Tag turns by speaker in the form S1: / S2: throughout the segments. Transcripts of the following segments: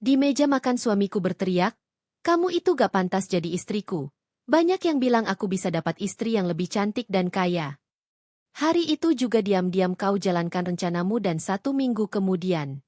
S1: Di meja makan suamiku berteriak, "Kamu itu gak pantas jadi istriku. Banyak yang bilang aku bisa dapat istri yang lebih cantik dan kaya." Hari itu juga diam-diam kau jalankan rencanamu dan 1 minggu kemudian.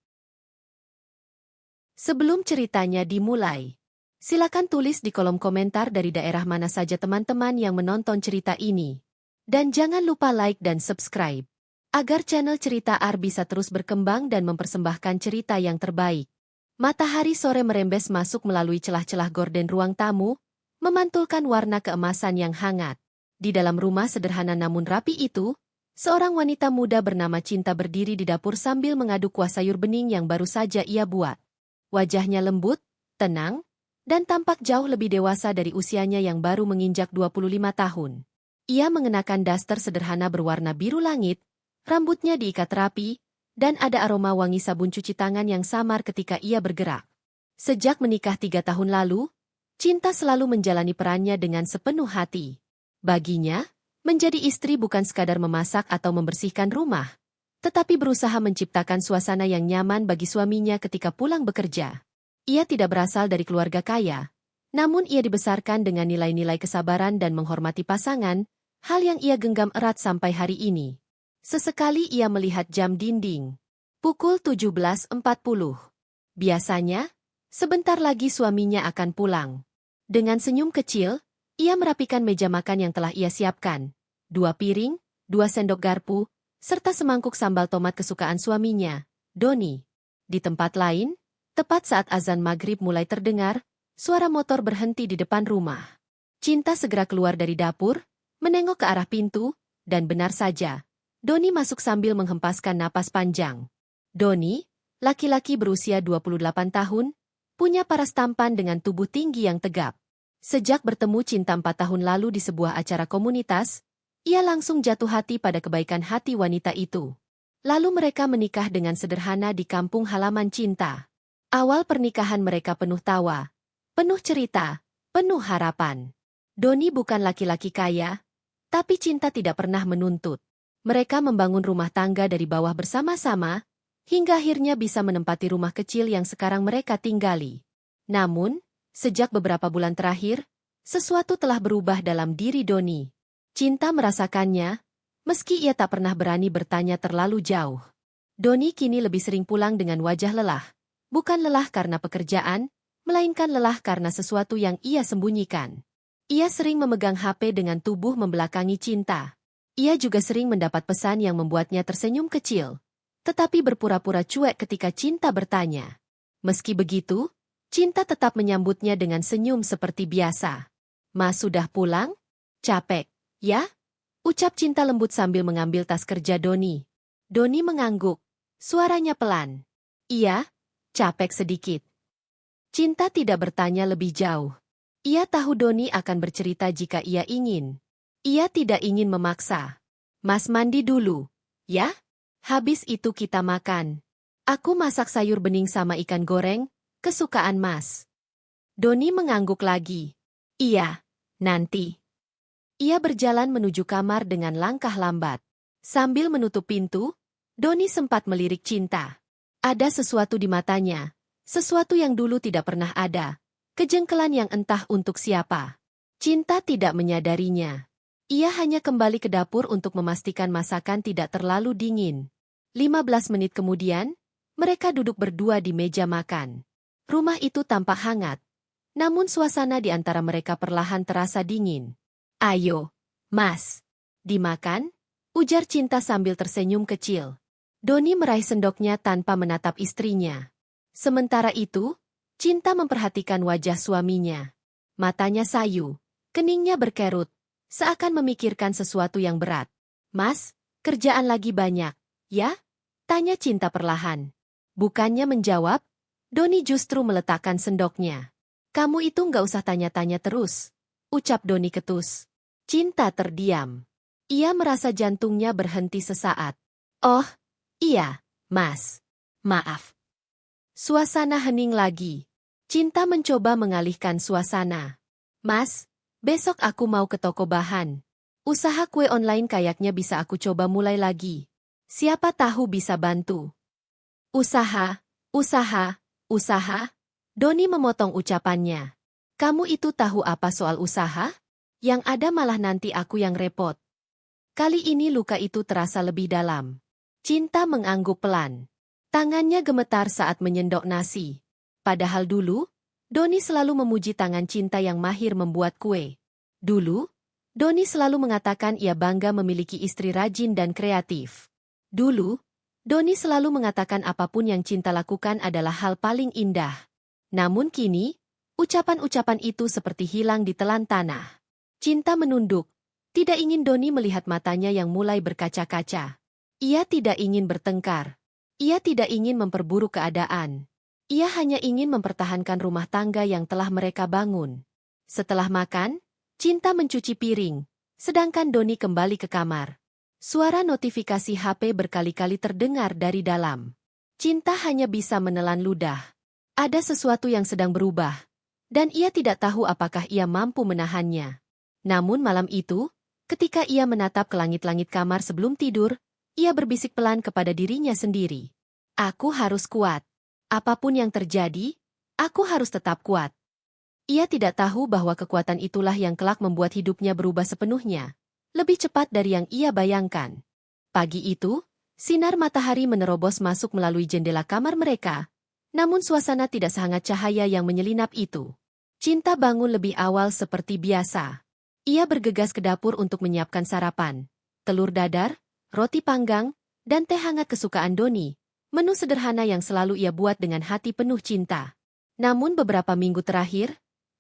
S1: Sebelum ceritanya dimulai, silakan tulis di kolom komentar dari daerah mana saja teman-teman yang menonton cerita ini. Dan jangan lupa like dan subscribe, agar channel Cerita Ar bisa terus berkembang dan mempersembahkan cerita yang terbaik. Matahari sore merembes masuk melalui celah-celah gorden ruang tamu, memantulkan warna keemasan yang hangat. Di dalam rumah sederhana namun rapi itu, seorang wanita muda bernama Cinta berdiri di dapur sambil mengaduk kuah sayur bening yang baru saja ia buat. Wajahnya lembut, tenang, dan tampak jauh lebih dewasa dari usianya yang baru menginjak 25 tahun. Ia mengenakan daster sederhana berwarna biru langit, rambutnya diikat rapi, dan ada aroma wangi sabun cuci tangan yang samar ketika ia bergerak. Sejak menikah 3 tahun lalu, Cinta selalu menjalani perannya dengan sepenuh hati. Baginya, menjadi istri bukan sekadar memasak atau membersihkan rumah, tetapi berusaha menciptakan suasana yang nyaman bagi suaminya ketika pulang bekerja. Ia tidak berasal dari keluarga kaya, namun ia dibesarkan dengan nilai-nilai kesabaran dan menghormati pasangan, hal yang ia genggam erat sampai hari ini. Sesekali ia melihat jam dinding. Pukul 17.40. Biasanya, sebentar lagi suaminya akan pulang. Dengan senyum kecil, ia merapikan meja makan yang telah ia siapkan. 2 piring, 2 sendok garpu, serta semangkuk sambal tomat kesukaan suaminya, Doni. Di tempat lain, tepat saat azan maghrib mulai terdengar, suara motor berhenti di depan rumah. Cinta segera keluar dari dapur, menengok ke arah pintu, dan benar saja, Doni masuk sambil menghempaskan napas panjang. Doni, laki-laki berusia 28 tahun, punya paras tampan dengan tubuh tinggi yang tegap. Sejak bertemu Cinta 4 tahun lalu di sebuah acara komunitas, ia langsung jatuh hati pada kebaikan hati wanita itu. Lalu mereka menikah dengan sederhana di kampung halaman Cinta. Awal pernikahan mereka penuh tawa, penuh cerita, penuh harapan. Doni bukan laki-laki kaya, tapi Cinta tidak pernah menuntut. Mereka membangun rumah tangga dari bawah bersama-sama, hingga akhirnya bisa menempati rumah kecil yang sekarang mereka tinggali. Namun, sejak beberapa bulan terakhir, sesuatu telah berubah dalam diri Doni. Cinta merasakannya, meski ia tak pernah berani bertanya terlalu jauh. Doni kini lebih sering pulang dengan wajah lelah. Bukan lelah karena pekerjaan, melainkan lelah karena sesuatu yang ia sembunyikan. Ia sering memegang HP dengan tubuh membelakangi Cinta. Ia juga sering mendapat pesan yang membuatnya tersenyum kecil, tetapi berpura-pura cuek ketika Cinta bertanya. Meski begitu, Cinta tetap menyambutnya dengan senyum seperti biasa. "Mas sudah pulang? Capek, ya?" ucap Cinta lembut sambil mengambil tas kerja Doni. Doni mengangguk, suaranya pelan. "Iya, capek sedikit." Cinta tidak bertanya lebih jauh. Ia tahu Doni akan bercerita jika ia ingin. Ia tidak ingin memaksa. "Mas mandi dulu, ya? Habis itu kita makan. Aku masak sayur bening sama ikan goreng, kesukaan Mas." Doni mengangguk lagi. "Iya, nanti." Ia berjalan menuju kamar dengan langkah lambat. Sambil menutup pintu, Doni sempat melirik Cinta. Ada sesuatu di matanya, sesuatu yang dulu tidak pernah ada, kejengkelan yang entah untuk siapa. Cinta tidak menyadarinya. Ia hanya kembali ke dapur untuk memastikan masakan tidak terlalu dingin. 15 menit kemudian, mereka duduk berdua di meja makan. Rumah itu tampak hangat, namun suasana di antara mereka perlahan terasa dingin. "Ayo, Mas, dimakan?" ujar Cinta sambil tersenyum kecil. Doni meraih sendoknya tanpa menatap istrinya. Sementara itu, Cinta memperhatikan wajah suaminya. Matanya sayu, keningnya berkerut, seakan memikirkan sesuatu yang berat. "Mas, kerjaan lagi banyak, ya?" tanya Cinta perlahan. Bukannya menjawab, Doni justru meletakkan sendoknya. "Kamu itu nggak usah tanya-tanya terus," ucap Doni ketus. Cinta terdiam. Ia merasa jantungnya berhenti sesaat. "Oh, iya, Mas. Maaf." Suasana hening lagi. Cinta mencoba mengalihkan suasana. "Mas, besok aku mau ke toko bahan. Usaha kue online kayaknya bisa aku coba mulai lagi. Siapa tahu bisa bantu." "Usaha, usaha, usaha?" Doni memotong ucapannya. Kamu itu tahu apa soal usaha? Yang ada malah nanti aku yang repot. Kali ini luka itu terasa lebih dalam. Cinta mengangguk pelan. Tangannya gemetar saat menyendok nasi. Padahal dulu, Doni selalu memuji tangan Cinta yang mahir membuat kue. Dulu, Doni selalu mengatakan ia bangga memiliki istri rajin dan kreatif. Dulu, Doni selalu mengatakan apapun yang Cinta lakukan adalah hal paling indah. Namun kini, ucapan-ucapan itu seperti hilang ditelan tanah. Cinta menunduk, tidak ingin Doni melihat matanya yang mulai berkaca-kaca. Ia tidak ingin bertengkar. Ia tidak ingin memperburuk keadaan. Ia hanya ingin mempertahankan rumah tangga yang telah mereka bangun. Setelah makan, Cinta mencuci piring, sedangkan Doni kembali ke kamar. Suara notifikasi HP berkali-kali terdengar dari dalam. Cinta hanya bisa menelan ludah. Ada sesuatu yang sedang berubah, dan ia tidak tahu apakah ia mampu menahannya. Namun malam itu, ketika ia menatap ke langit-langit kamar sebelum tidur, ia berbisik pelan kepada dirinya sendiri. Aku harus kuat. Apapun yang terjadi, aku harus tetap kuat. Ia tidak tahu bahwa kekuatan itulah yang kelak membuat hidupnya berubah sepenuhnya, lebih cepat dari yang ia bayangkan. Pagi itu, sinar matahari menerobos masuk melalui jendela kamar mereka, namun suasana tidak sehangat cahaya yang menyelinap itu. Cinta bangun lebih awal seperti biasa. Ia bergegas ke dapur untuk menyiapkan sarapan. Telur dadar, roti panggang, dan teh hangat kesukaan Doni. Menu sederhana yang selalu ia buat dengan hati penuh cinta. Namun beberapa minggu terakhir,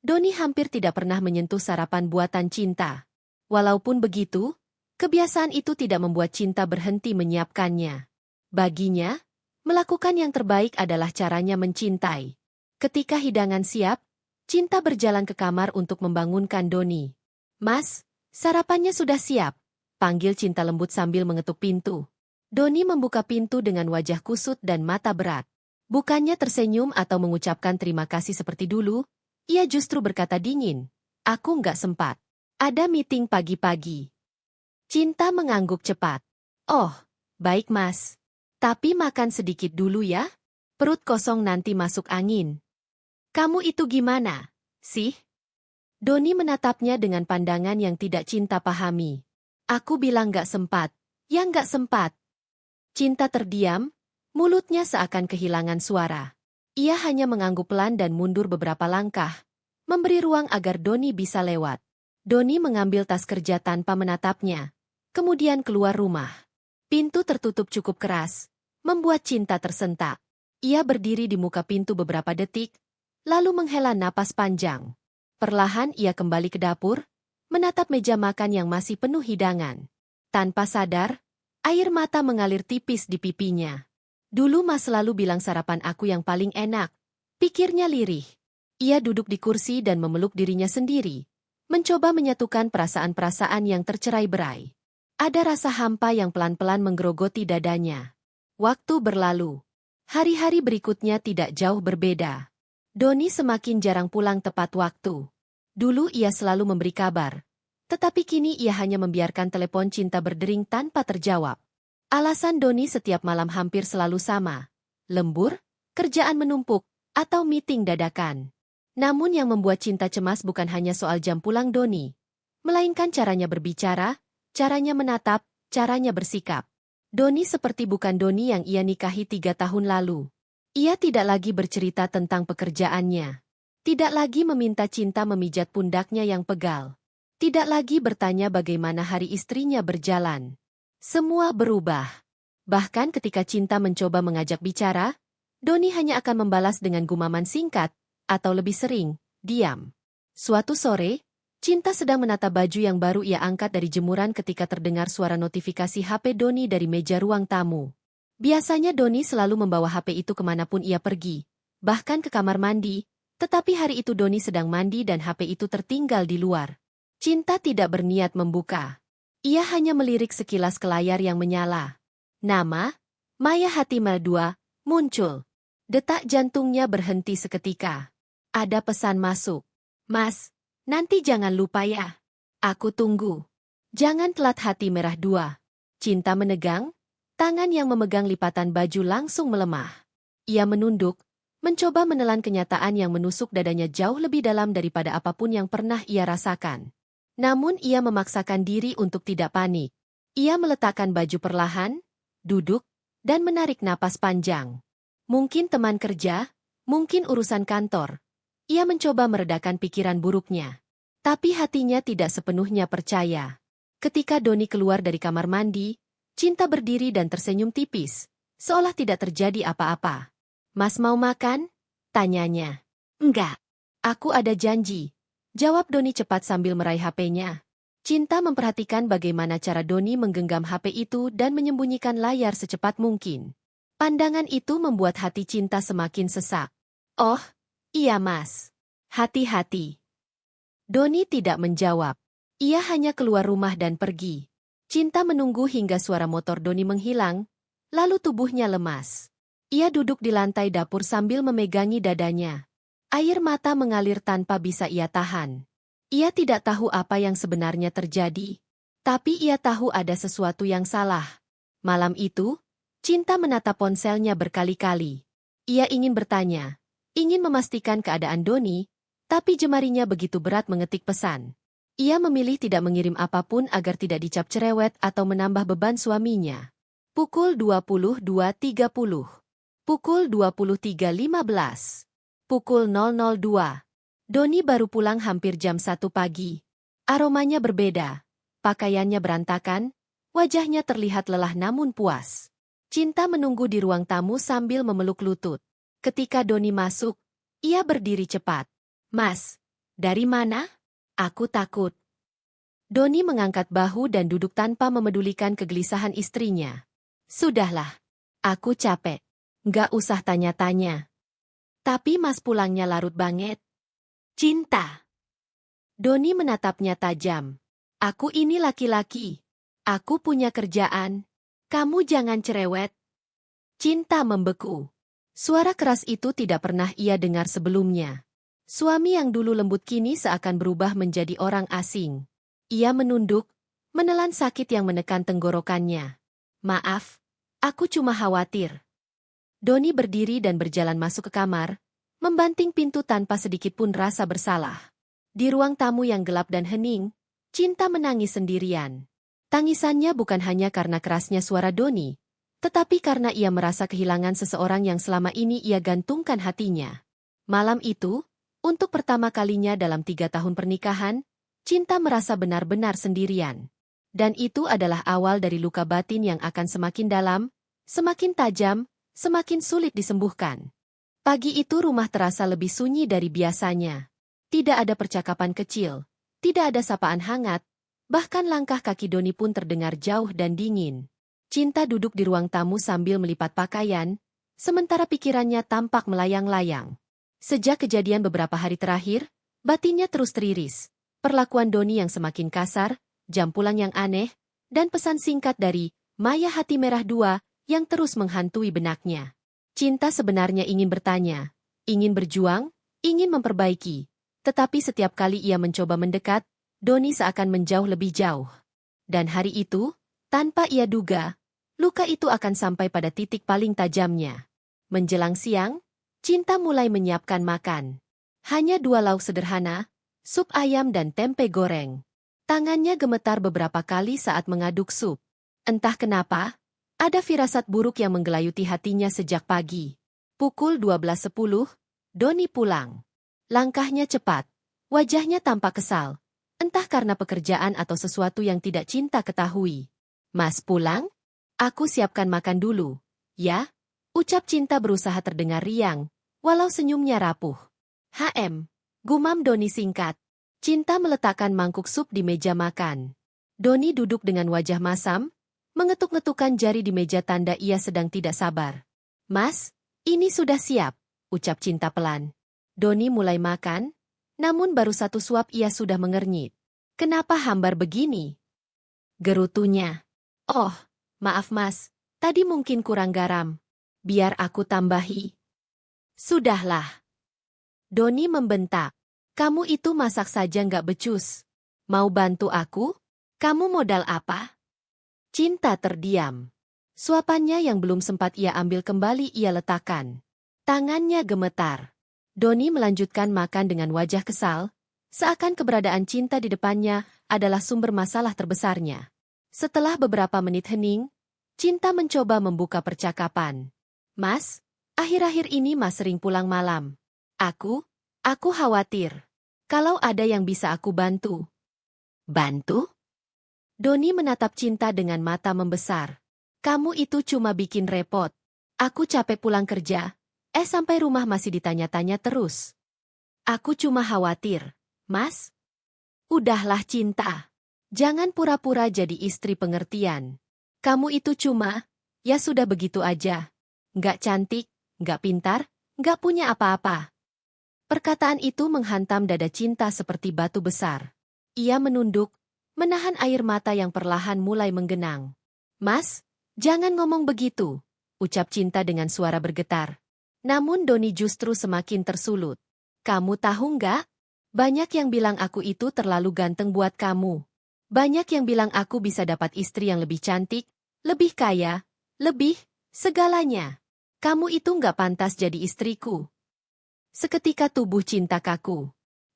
S1: Doni hampir tidak pernah menyentuh sarapan buatan Cinta. Walaupun begitu, kebiasaan itu tidak membuat Cinta berhenti menyiapkannya. Baginya, melakukan yang terbaik adalah caranya mencintai. Ketika hidangan siap, Cinta berjalan ke kamar untuk membangunkan Doni. Mas, sarapannya sudah siap, panggil Cinta lembut sambil mengetuk pintu. Doni membuka pintu dengan wajah kusut dan mata berat. Bukannya tersenyum atau mengucapkan terima kasih seperti dulu, ia justru berkata dingin, aku nggak sempat. Ada meeting pagi-pagi. Cinta mengangguk cepat. Oh, baik mas. Tapi makan sedikit dulu ya. Perut kosong nanti masuk angin. Kamu itu gimana, sih? Doni menatapnya dengan pandangan yang tidak Cinta pahami. Aku bilang gak sempat, ya gak sempat. Cinta terdiam, mulutnya seakan kehilangan suara. Ia hanya mengangguk pelan dan mundur beberapa langkah, memberi ruang agar Doni bisa lewat. Doni mengambil tas kerja tanpa menatapnya, kemudian keluar rumah. Pintu tertutup cukup keras, membuat Cinta tersentak. Ia berdiri di muka pintu beberapa detik, lalu menghela napas panjang. Perlahan ia kembali ke dapur, menatap meja makan yang masih penuh hidangan. Tanpa sadar, air mata mengalir tipis di pipinya. Dulu Mas selalu bilang sarapan aku yang paling enak, pikirnya lirih. Ia duduk di kursi dan memeluk dirinya sendiri, mencoba menyatukan perasaan-perasaan yang tercerai-berai. Ada rasa hampa yang pelan-pelan menggerogoti dadanya. Waktu berlalu. Hari-hari berikutnya tidak jauh berbeda. Doni semakin jarang pulang tepat waktu. Dulu ia selalu memberi kabar. Tetapi kini ia hanya membiarkan telepon Cinta berdering tanpa terjawab. Alasan Doni setiap malam hampir selalu sama. Lembur, kerjaan menumpuk, atau meeting dadakan. Namun yang membuat Cinta cemas bukan hanya soal jam pulang Doni, melainkan caranya berbicara, caranya menatap, caranya bersikap. Doni seperti bukan Doni yang ia nikahi 3 tahun lalu. Ia tidak lagi bercerita tentang pekerjaannya. Tidak lagi meminta Cinta memijat pundaknya yang pegal. Tidak lagi bertanya bagaimana hari istrinya berjalan. Semua berubah. Bahkan ketika Cinta mencoba mengajak bicara, Doni hanya akan membalas dengan gumaman singkat, atau lebih sering, diam. Suatu sore, Cinta sedang menata baju yang baru ia angkat dari jemuran ketika terdengar suara notifikasi HP Doni dari meja ruang tamu. Biasanya Doni selalu membawa HP itu kemanapun ia pergi, bahkan ke kamar mandi, tetapi hari itu Doni sedang mandi dan HP itu tertinggal di luar. Cinta tidak berniat membuka. Ia hanya melirik sekilas ke layar yang menyala. Nama, Maya Hatima 2, muncul. Detak jantungnya berhenti seketika. Ada pesan masuk. Mas, nanti jangan lupa ya. Aku tunggu. Jangan telat Hati Merah 2. Cinta menegang. Tangan yang memegang lipatan baju langsung melemah. Ia menunduk, mencoba menelan kenyataan yang menusuk dadanya jauh lebih dalam daripada apapun yang pernah ia rasakan. Namun ia memaksakan diri untuk tidak panik. Ia meletakkan baju perlahan, duduk, dan menarik napas panjang. Mungkin teman kerja, mungkin urusan kantor. Ia mencoba meredakan pikiran buruknya. Tapi hatinya tidak sepenuhnya percaya. Ketika Doni keluar dari kamar mandi, Cinta berdiri dan tersenyum tipis, seolah tidak terjadi apa-apa. "Mas mau makan?" tanyanya. "Enggak. Aku ada janji," jawab Doni cepat sambil meraih HP-nya. Cinta memperhatikan bagaimana cara Doni menggenggam HP itu dan menyembunyikan layar secepat mungkin. Pandangan itu membuat hati Cinta semakin sesak. "Oh, iya mas. Hati-hati." Doni tidak menjawab. Ia hanya keluar rumah dan pergi. Cinta menunggu hingga suara motor Doni menghilang, lalu tubuhnya lemas. Ia duduk di lantai dapur sambil memegangi dadanya. Air mata mengalir tanpa bisa ia tahan. Ia tidak tahu apa yang sebenarnya terjadi, tapi ia tahu ada sesuatu yang salah. Malam itu, Cinta menatap ponselnya berkali-kali. Ia ingin bertanya, ingin memastikan keadaan Doni, tapi jemarinya begitu berat mengetik pesan. Ia memilih tidak mengirim apapun agar tidak dicap cerewet atau menambah beban suaminya. Pukul 22.30. Pukul 23.15. Pukul 002. Doni baru pulang hampir jam 1 pagi. Aromanya berbeda. Pakaiannya berantakan. Wajahnya terlihat lelah namun puas. Cinta menunggu di ruang tamu sambil memeluk lutut. Ketika Doni masuk, ia berdiri cepat. "Mas, dari mana?" "Aku takut." Doni mengangkat bahu dan duduk tanpa memedulikan kegelisahan istrinya. "Sudahlah. Aku capek. Nggak usah tanya-tanya." "Tapi mas pulangnya larut banget." "Cinta." Doni menatapnya tajam. "Aku ini laki-laki. Aku punya kerjaan. Kamu jangan cerewet." Cinta membeku. Suara keras itu tidak pernah ia dengar sebelumnya. Suami yang dulu lembut kini seakan berubah menjadi orang asing. Ia menunduk, menelan sakit yang menekan tenggorokannya. "Maaf, aku cuma khawatir." Doni berdiri dan berjalan masuk ke kamar, membanting pintu tanpa sedikit pun rasa bersalah. Di ruang tamu yang gelap dan hening, Cinta menangis sendirian. Tangisannya bukan hanya karena kerasnya suara Doni, tetapi karena ia merasa kehilangan seseorang yang selama ini ia gantungkan hatinya. Malam itu, untuk pertama kalinya dalam 3 tahun pernikahan, Cinta merasa benar-benar sendirian. Dan itu adalah awal dari luka batin yang akan semakin dalam, semakin tajam, semakin sulit disembuhkan. Pagi itu rumah terasa lebih sunyi dari biasanya. Tidak ada percakapan kecil, tidak ada sapaan hangat, bahkan langkah kaki Doni pun terdengar jauh dan dingin. Cinta duduk di ruang tamu sambil melipat pakaian, sementara pikirannya tampak melayang-layang. Sejak kejadian beberapa hari terakhir, batinnya terus teriris. Perlakuan Doni yang semakin kasar, jam pulang yang aneh, dan pesan singkat dari Maya Hati Merah 2 yang terus menghantui benaknya. Cinta sebenarnya ingin bertanya, ingin berjuang, ingin memperbaiki. Tetapi setiap kali ia mencoba mendekat, Doni seakan menjauh lebih jauh. Dan hari itu, tanpa ia duga, luka itu akan sampai pada titik paling tajamnya. Menjelang siang, Cinta mulai menyiapkan makan. Hanya 2 lauk sederhana, sup ayam dan tempe goreng. Tangannya gemetar beberapa kali saat mengaduk sup. Entah kenapa, ada firasat buruk yang menggelayuti hatinya sejak pagi. Pukul 12.10, Doni pulang. Langkahnya cepat, wajahnya tampak kesal. Entah karena pekerjaan atau sesuatu yang tidak Cinta ketahui. "Mas pulang? Aku siapkan makan dulu, ya?" Ucap Cinta berusaha terdengar riang, walau senyumnya rapuh. Gumam Doni singkat. Cinta meletakkan mangkuk sup di meja makan. Doni duduk dengan wajah masam, mengetuk-ngetukkan jari di meja tanda ia sedang tidak sabar. "Mas, ini sudah siap," ucap Cinta pelan. Doni mulai makan, namun baru 1 suap ia sudah mengernyit. "Kenapa hambar begini?" gerutunya. "Oh, maaf mas, tadi mungkin kurang garam. Biar aku tambahi." "Sudahlah." Doni membentak. "Kamu itu masak saja nggak becus. Mau bantu aku? Kamu modal apa?" Cinta terdiam. Suapannya yang belum sempat ia ambil kembali ia letakkan. Tangannya gemetar. Doni melanjutkan makan dengan wajah kesal, seakan keberadaan Cinta di depannya adalah sumber masalah terbesarnya. Setelah beberapa menit hening, Cinta mencoba membuka percakapan. Mas, akhir-akhir ini Mas sering pulang malam. Aku khawatir. Kalau ada yang bisa aku bantu. Bantu? Doni menatap Cinta dengan mata membesar. Kamu itu cuma bikin repot. Aku capek pulang kerja. Sampai rumah masih ditanya-tanya terus. Aku cuma khawatir, Mas. Udahlah Cinta. Jangan pura-pura jadi istri pengertian. Kamu itu cuma, ya sudah begitu aja. Nggak cantik, nggak pintar, nggak punya apa-apa. Perkataan itu menghantam dada Cinta seperti batu besar. Ia menunduk, menahan air mata yang perlahan mulai menggenang. Mas, jangan ngomong begitu, ucap Cinta dengan suara bergetar. Namun Doni justru semakin tersulut. Kamu tahu nggak? Banyak yang bilang aku itu terlalu ganteng buat kamu. Banyak yang bilang aku bisa dapat istri yang lebih cantik, lebih kaya, lebih, segalanya. Kamu itu nggak pantas jadi istriku. Seketika tubuh Cinta kaku.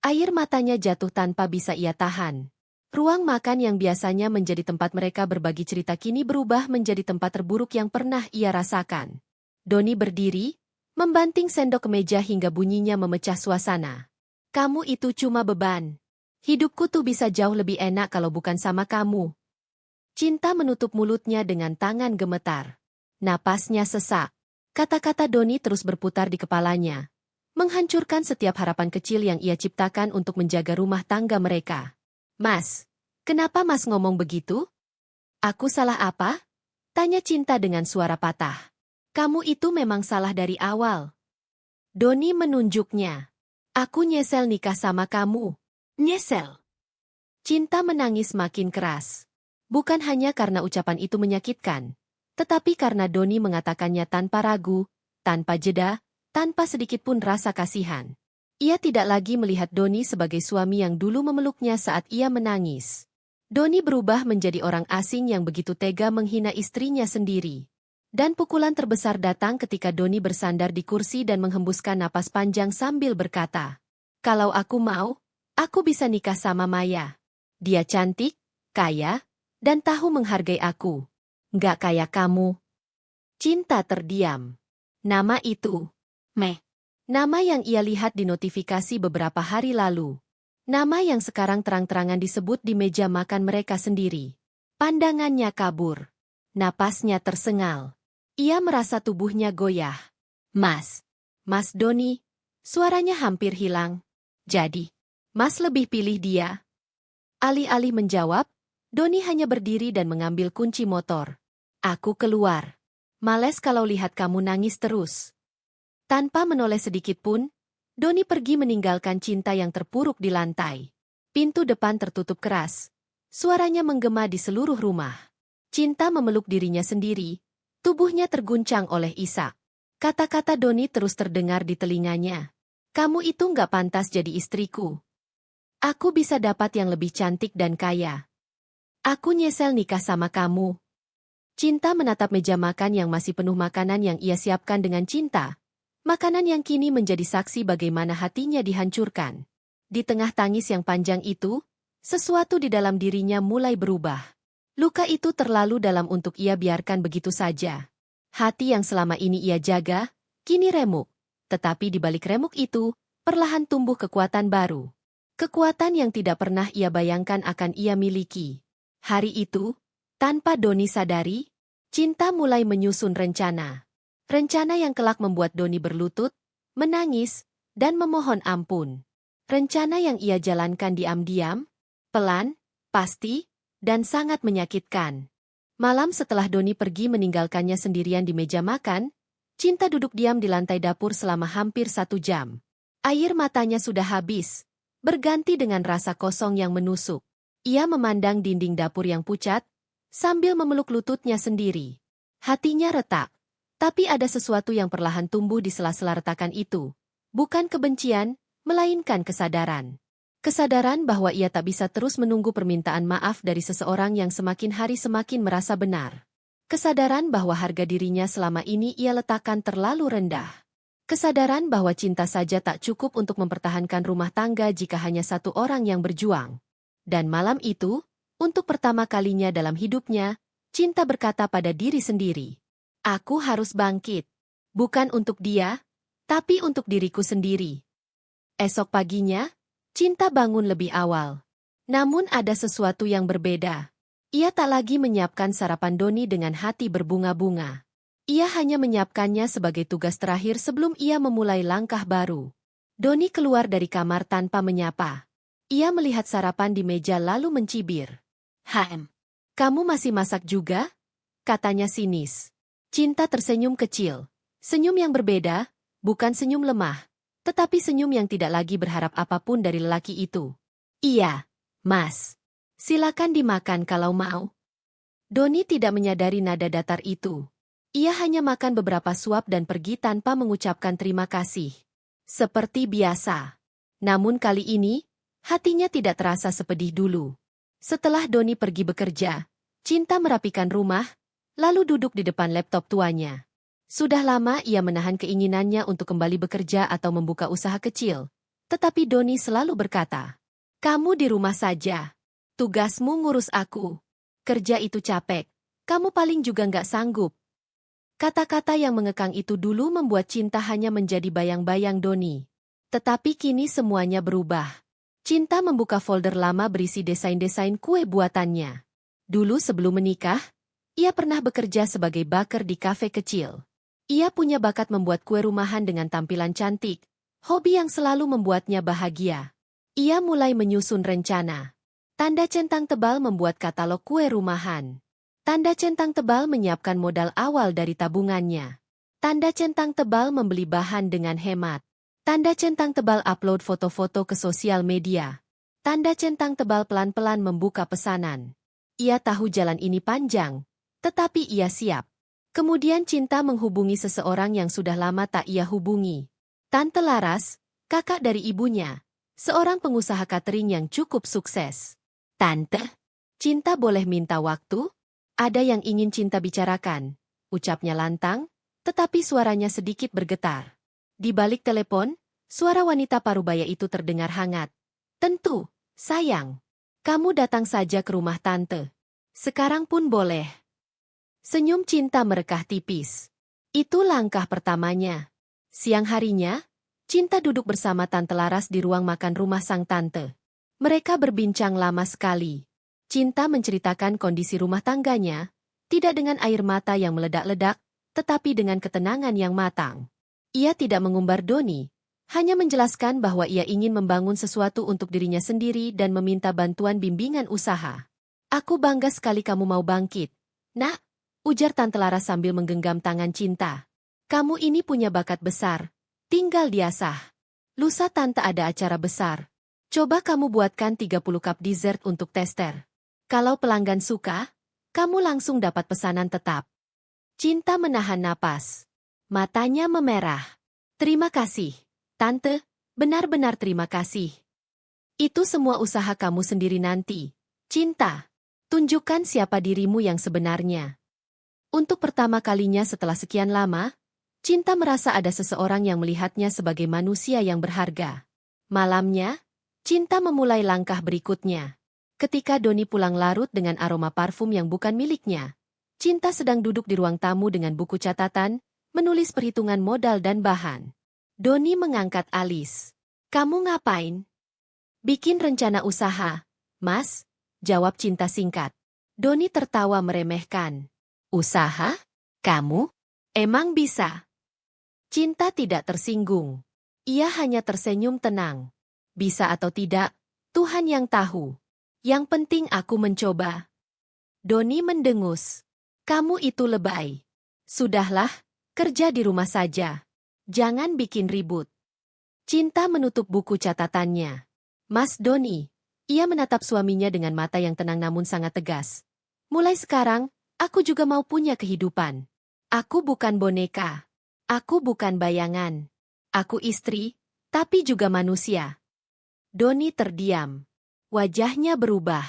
S1: Air matanya jatuh tanpa bisa ia tahan. Ruang makan yang biasanya menjadi tempat mereka berbagi cerita kini berubah menjadi tempat terburuk yang pernah ia rasakan. Doni berdiri, membanting sendok ke meja hingga bunyinya memecah suasana. Kamu itu cuma beban. Hidupku tuh bisa jauh lebih enak kalau bukan sama kamu. Cinta menutup mulutnya dengan tangan gemetar. Napasnya sesak. Kata-kata Doni terus berputar di kepalanya, menghancurkan setiap harapan kecil yang ia ciptakan untuk menjaga rumah tangga mereka. Mas, kenapa Mas ngomong begitu? Aku salah apa? Tanya Cinta dengan suara patah. Kamu itu memang salah dari awal. Doni menunjuknya. Aku nyesel nikah sama kamu. Nyesel. Cinta menangis makin keras. Bukan hanya karena ucapan itu menyakitkan, tetapi karena Doni mengatakannya tanpa ragu, tanpa jeda, tanpa sedikit pun rasa kasihan. Ia tidak lagi melihat Doni sebagai suami yang dulu memeluknya saat ia menangis. Doni berubah menjadi orang asing yang begitu tega menghina istrinya sendiri. Dan pukulan terbesar datang ketika Doni bersandar di kursi dan menghembuskan napas panjang sambil berkata, kalau aku mau, aku bisa nikah sama Maya. Dia cantik, kaya, dan tahu menghargai aku. Nggak kayak kamu. Cinta terdiam. Nama itu, nama yang ia lihat di notifikasi beberapa hari lalu. Nama yang sekarang terang-terangan disebut di meja makan mereka sendiri. Pandangannya kabur. Napasnya tersengal. Ia merasa tubuhnya goyah. Mas Doni, suaranya hampir hilang. Jadi, Mas lebih pilih dia? Alih-alih menjawab, Doni hanya berdiri dan mengambil kunci motor. Aku keluar. Males kalau lihat kamu nangis terus. Tanpa menoleh sedikit pun, Doni pergi meninggalkan Cinta yang terpuruk di lantai. Pintu depan tertutup keras. Suaranya menggema di seluruh rumah. Cinta memeluk dirinya sendiri. Tubuhnya terguncang oleh isak. Kata-kata Doni terus terdengar di telinganya. Kamu itu nggak pantas jadi istriku. Aku bisa dapat yang lebih cantik dan kaya. Aku nyesel nikah sama kamu. Cinta menatap meja makan yang masih penuh makanan yang ia siapkan dengan cinta. Makanan yang kini menjadi saksi bagaimana hatinya dihancurkan. Di tengah tangis yang panjang itu, sesuatu di dalam dirinya mulai berubah. Luka itu terlalu dalam untuk ia biarkan begitu saja. Hati yang selama ini ia jaga, kini remuk. Tetapi di balik remuk itu, perlahan tumbuh kekuatan baru. Kekuatan yang tidak pernah ia bayangkan akan ia miliki. Hari itu, tanpa Doni sadari, Cinta mulai menyusun rencana. Rencana yang kelak membuat Doni berlutut, menangis, dan memohon ampun. Rencana yang ia jalankan diam-diam, pelan, pasti, dan sangat menyakitkan. Malam setelah Doni pergi meninggalkannya sendirian di meja makan, Cinta duduk diam di lantai dapur selama hampir 1 jam. Air matanya sudah habis, berganti dengan rasa kosong yang menusuk. Ia memandang dinding dapur yang pucat, sambil memeluk lututnya sendiri. Hatinya retak, tapi ada sesuatu yang perlahan tumbuh di sela-sela retakan itu. Bukan kebencian, melainkan kesadaran. Kesadaran bahwa ia tak bisa terus menunggu permintaan maaf dari seseorang yang semakin hari semakin merasa benar. Kesadaran bahwa harga dirinya selama ini ia letakkan terlalu rendah. Kesadaran bahwa cinta saja tak cukup untuk mempertahankan rumah tangga jika hanya satu orang yang berjuang. Dan malam itu, untuk pertama kalinya dalam hidupnya, Cinta berkata pada diri sendiri, "Aku harus bangkit. Bukan untuk dia, tapi untuk diriku sendiri." Esok paginya, Cinta bangun lebih awal. Namun ada sesuatu yang berbeda. Ia tak lagi menyiapkan sarapan Doni dengan hati berbunga-bunga. Ia hanya menyiapkannya sebagai tugas terakhir sebelum ia memulai langkah baru. Doni keluar dari kamar tanpa menyapa. Ia melihat sarapan di meja lalu mencibir. Kamu masih masak juga?" katanya sinis. Cinta tersenyum kecil. Senyum yang berbeda, bukan senyum lemah, tetapi senyum yang tidak lagi berharap apapun dari lelaki itu. "Iya, Mas. Silakan dimakan kalau mau." Doni tidak menyadari nada datar itu. Ia hanya makan beberapa suap dan pergi tanpa mengucapkan terima kasih. Seperti biasa. Namun kali ini, hatinya tidak terasa sepedih dulu. Setelah Doni pergi bekerja, Cinta merapikan rumah, lalu duduk di depan laptop tuanya. Sudah lama ia menahan keinginannya untuk kembali bekerja atau membuka usaha kecil. Tetapi Doni selalu berkata, "Kamu di rumah saja. Tugasmu ngurus aku. Kerja itu capek. Kamu paling juga nggak sanggup." Kata-kata yang mengekang itu dulu membuat Cinta hanya menjadi bayang-bayang Doni. Tetapi kini semuanya berubah. Cinta membuka folder lama berisi desain-desain kue buatannya. Dulu sebelum menikah, ia pernah bekerja sebagai baker di kafe kecil. Ia punya bakat membuat kue rumahan dengan tampilan cantik, hobi yang selalu membuatnya bahagia. Ia mulai menyusun rencana. Tanda centang tebal membuat katalog kue rumahan. Tanda centang tebal menyiapkan modal awal dari tabungannya. Tanda centang tebal membeli bahan dengan hemat. Tanda centang tebal upload foto-foto ke sosial media. Tanda centang tebal pelan-pelan membuka pesanan. Ia tahu jalan ini panjang, tetapi ia siap. Kemudian Cinta menghubungi seseorang yang sudah lama tak ia hubungi. Tante Laras, kakak dari ibunya, seorang pengusaha catering yang cukup sukses. "Tante, Cinta boleh minta waktu? Ada yang ingin Cinta bicarakan," ucapnya lantang, tetapi suaranya sedikit bergetar. Di balik telepon, suara wanita parubaya itu terdengar hangat. "Tentu, sayang. Kamu datang saja ke rumah Tante. Sekarang pun boleh." Senyum Cinta merekah tipis. Itu langkah pertamanya. Siang harinya, Cinta duduk bersama Tante Laras di ruang makan rumah sang tante. Mereka berbincang lama sekali. Cinta menceritakan kondisi rumah tangganya, tidak dengan air mata yang meledak-ledak, tetapi dengan ketenangan yang matang. Ia tidak mengumbar Doni, hanya menjelaskan bahwa ia ingin membangun sesuatu untuk dirinya sendiri dan meminta bantuan bimbingan usaha. "Aku bangga sekali kamu mau bangkit, Nak," ujar Tante Laras sambil menggenggam tangan Cinta. "Kamu ini punya bakat besar, tinggal diasah. Lusa Tante ada acara besar. Coba kamu buatkan 30 cup dessert untuk tester. Kalau pelanggan suka, kamu langsung dapat pesanan tetap." Cinta menahan napas. Matanya memerah. "Terima kasih, Tante, benar-benar terima kasih. Itu semua usaha kamu sendiri nanti. Cinta, tunjukkan siapa dirimu yang sebenarnya." Untuk pertama kalinya setelah sekian lama, Cinta merasa ada seseorang yang melihatnya sebagai manusia yang berharga. Malamnya, Cinta memulai langkah berikutnya. Ketika Doni pulang larut dengan aroma parfum yang bukan miliknya, Cinta sedang duduk di ruang tamu dengan buku catatan, menulis perhitungan modal dan bahan. Doni mengangkat alis. "Kamu ngapain?" "Bikin rencana usaha, Mas," jawab Cinta singkat. Doni tertawa meremehkan. "Usaha? Kamu? Emang bisa?" Cinta tidak tersinggung. Ia hanya tersenyum tenang. "Bisa atau tidak, Tuhan yang tahu. Yang penting aku mencoba." Doni mendengus. "Kamu itu lebay. Sudahlah, kerja di rumah saja. Jangan bikin ribut." Cinta menutup buku catatannya. "Mas Doni," ia menatap suaminya dengan mata yang tenang namun sangat tegas. "Mulai sekarang, aku juga mau punya kehidupan. Aku bukan boneka. Aku bukan bayangan. Aku istri, tapi juga manusia." Doni terdiam. Wajahnya berubah.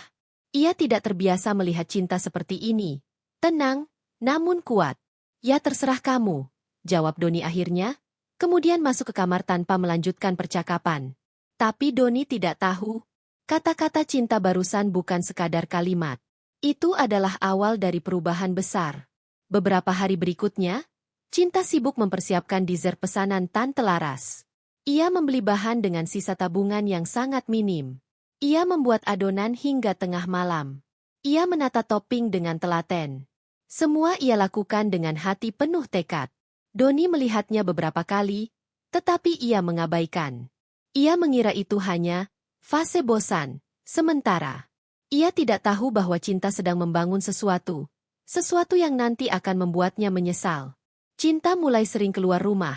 S1: Ia tidak terbiasa melihat Cinta seperti ini. Tenang, namun kuat. "Ya terserah kamu," jawab Doni akhirnya, kemudian masuk ke kamar tanpa melanjutkan percakapan. Tapi Doni tidak tahu, kata-kata cinta barusan bukan sekadar kalimat. Itu adalah awal dari perubahan besar. Beberapa hari berikutnya, Cinta sibuk mempersiapkan dessert pesanan Tante Laras. Ia membeli bahan dengan sisa tabungan yang sangat minim. Ia membuat adonan hingga tengah malam. Ia menata topping dengan telaten. Semua ia lakukan dengan hati penuh tekad. Doni melihatnya beberapa kali, tetapi ia mengabaikan. Ia mengira itu hanya fase bosan. Sementara, ia tidak tahu bahwa Cinta sedang membangun sesuatu yang nanti akan membuatnya menyesal. Cinta mulai sering keluar rumah,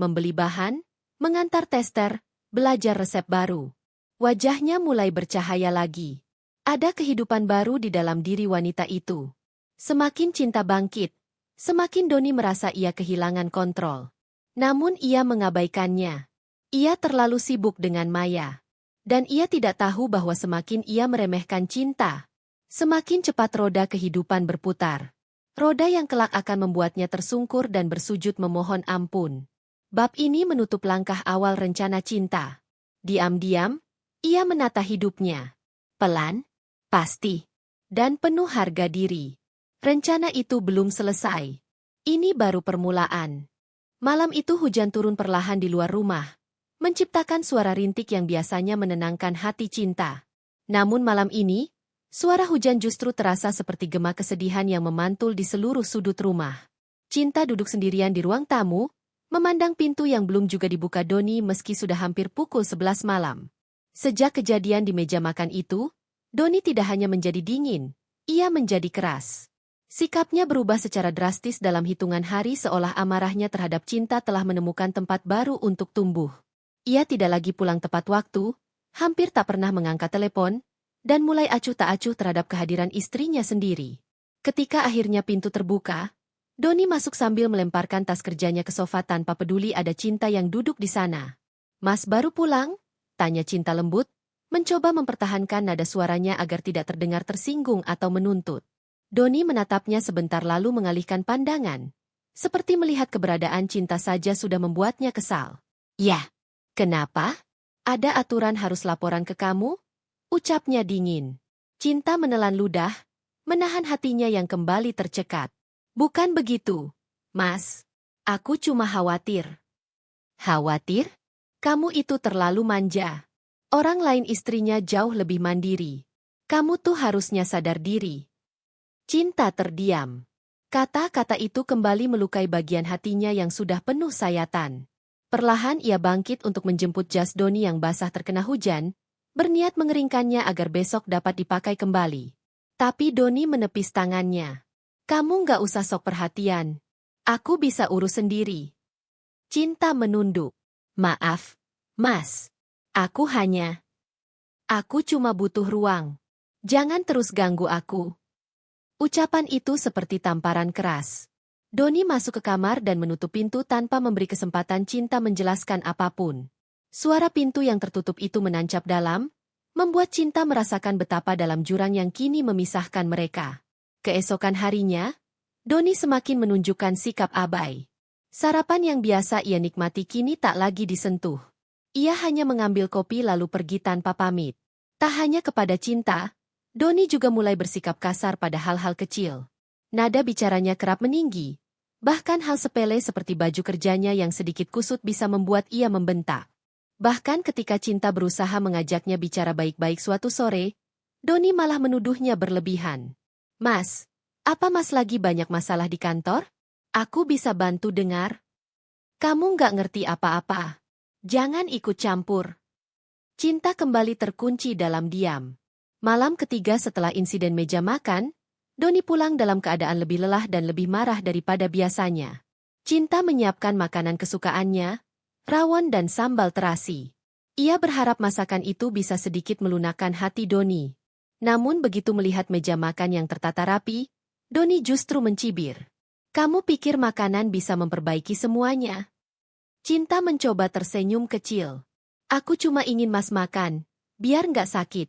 S1: membeli bahan, mengantar tester, belajar resep baru. Wajahnya mulai bercahaya lagi. Ada kehidupan baru di dalam diri wanita itu. Semakin Cinta bangkit, semakin Doni merasa ia kehilangan kontrol. Namun ia mengabaikannya. Ia terlalu sibuk dengan Maya. Dan ia tidak tahu bahwa semakin ia meremehkan Cinta, semakin cepat roda kehidupan berputar. Roda yang kelak akan membuatnya tersungkur dan bersujud memohon ampun. Bab ini menutup langkah awal rencana Cinta. Diam-diam, ia menata hidupnya. Pelan, pasti, dan penuh harga diri. Rencana itu belum selesai. Ini baru permulaan. Malam itu hujan turun perlahan di luar rumah, menciptakan suara rintik yang biasanya menenangkan hati Cinta. Namun malam ini, suara hujan justru terasa seperti gema kesedihan yang memantul di seluruh sudut rumah. Cinta duduk sendirian di ruang tamu, memandang pintu yang belum juga dibuka Doni meski sudah hampir pukul 11 malam. Sejak kejadian di meja makan itu, Doni tidak hanya menjadi dingin, ia menjadi keras. Sikapnya berubah secara drastis dalam hitungan hari seolah amarahnya terhadap Cinta telah menemukan tempat baru untuk tumbuh. Ia tidak lagi pulang tepat waktu, hampir tak pernah mengangkat telepon, dan mulai acuh tak acuh terhadap kehadiran istrinya sendiri. Ketika akhirnya pintu terbuka, Doni masuk sambil melemparkan tas kerjanya ke sofa tanpa peduli ada Cinta yang duduk di sana. "Mas baru pulang?" tanya Cinta lembut, mencoba mempertahankan nada suaranya agar tidak terdengar tersinggung atau menuntut. Doni menatapnya sebentar lalu mengalihkan pandangan. Seperti melihat keberadaan Cinta saja sudah membuatnya kesal. "Ya, kenapa? Ada aturan harus laporan ke kamu?" ucapnya dingin. Cinta menelan ludah, menahan hatinya yang kembali tercekat. "Bukan begitu, Mas. Aku cuma khawatir." "Khawatir? Kamu itu terlalu manja. Orang lain istrinya jauh lebih mandiri. Kamu tuh harusnya sadar diri." Cinta terdiam. Kata-kata itu kembali melukai bagian hatinya yang sudah penuh sayatan. Perlahan ia bangkit untuk menjemput jas Doni yang basah terkena hujan, berniat mengeringkannya agar besok dapat dipakai kembali. Tapi Doni menepis tangannya. "Kamu nggak usah sok perhatian. Aku bisa urus sendiri." Cinta menunduk. "Maaf, Mas. Aku cuma butuh ruang. Jangan terus ganggu aku." Ucapan itu seperti tamparan keras. Doni masuk ke kamar dan menutup pintu tanpa memberi kesempatan Cinta menjelaskan apapun. Suara pintu yang tertutup itu menancap dalam, membuat Cinta merasakan betapa dalam jurang yang kini memisahkan mereka. Keesokan harinya, Doni semakin menunjukkan sikap abai. Sarapan yang biasa ia nikmati kini tak lagi disentuh. Ia hanya mengambil kopi lalu pergi tanpa pamit. Tak hanya kepada Cinta, Doni juga mulai bersikap kasar pada hal-hal kecil. Nada bicaranya kerap meninggi, bahkan hal sepele seperti baju kerjanya yang sedikit kusut bisa membuat ia membentak. Bahkan ketika Cinta berusaha mengajaknya bicara baik-baik suatu sore, Doni malah menuduhnya berlebihan. "Mas, apa Mas lagi banyak masalah di kantor? Aku bisa bantu dengar." "Kamu nggak ngerti apa-apa. Jangan ikut campur." Cinta kembali terkunci dalam diam. Malam ketiga setelah insiden meja makan, Doni pulang dalam keadaan lebih lelah dan lebih marah daripada biasanya. Cinta menyiapkan makanan kesukaannya, rawon dan sambal terasi. Ia berharap masakan itu bisa sedikit melunakkan hati Doni. Namun begitu melihat meja makan yang tertata rapi, Doni justru mencibir. "Kamu pikir makanan bisa memperbaiki semuanya?" Cinta mencoba tersenyum kecil. "Aku cuma ingin Mas makan, biar nggak sakit."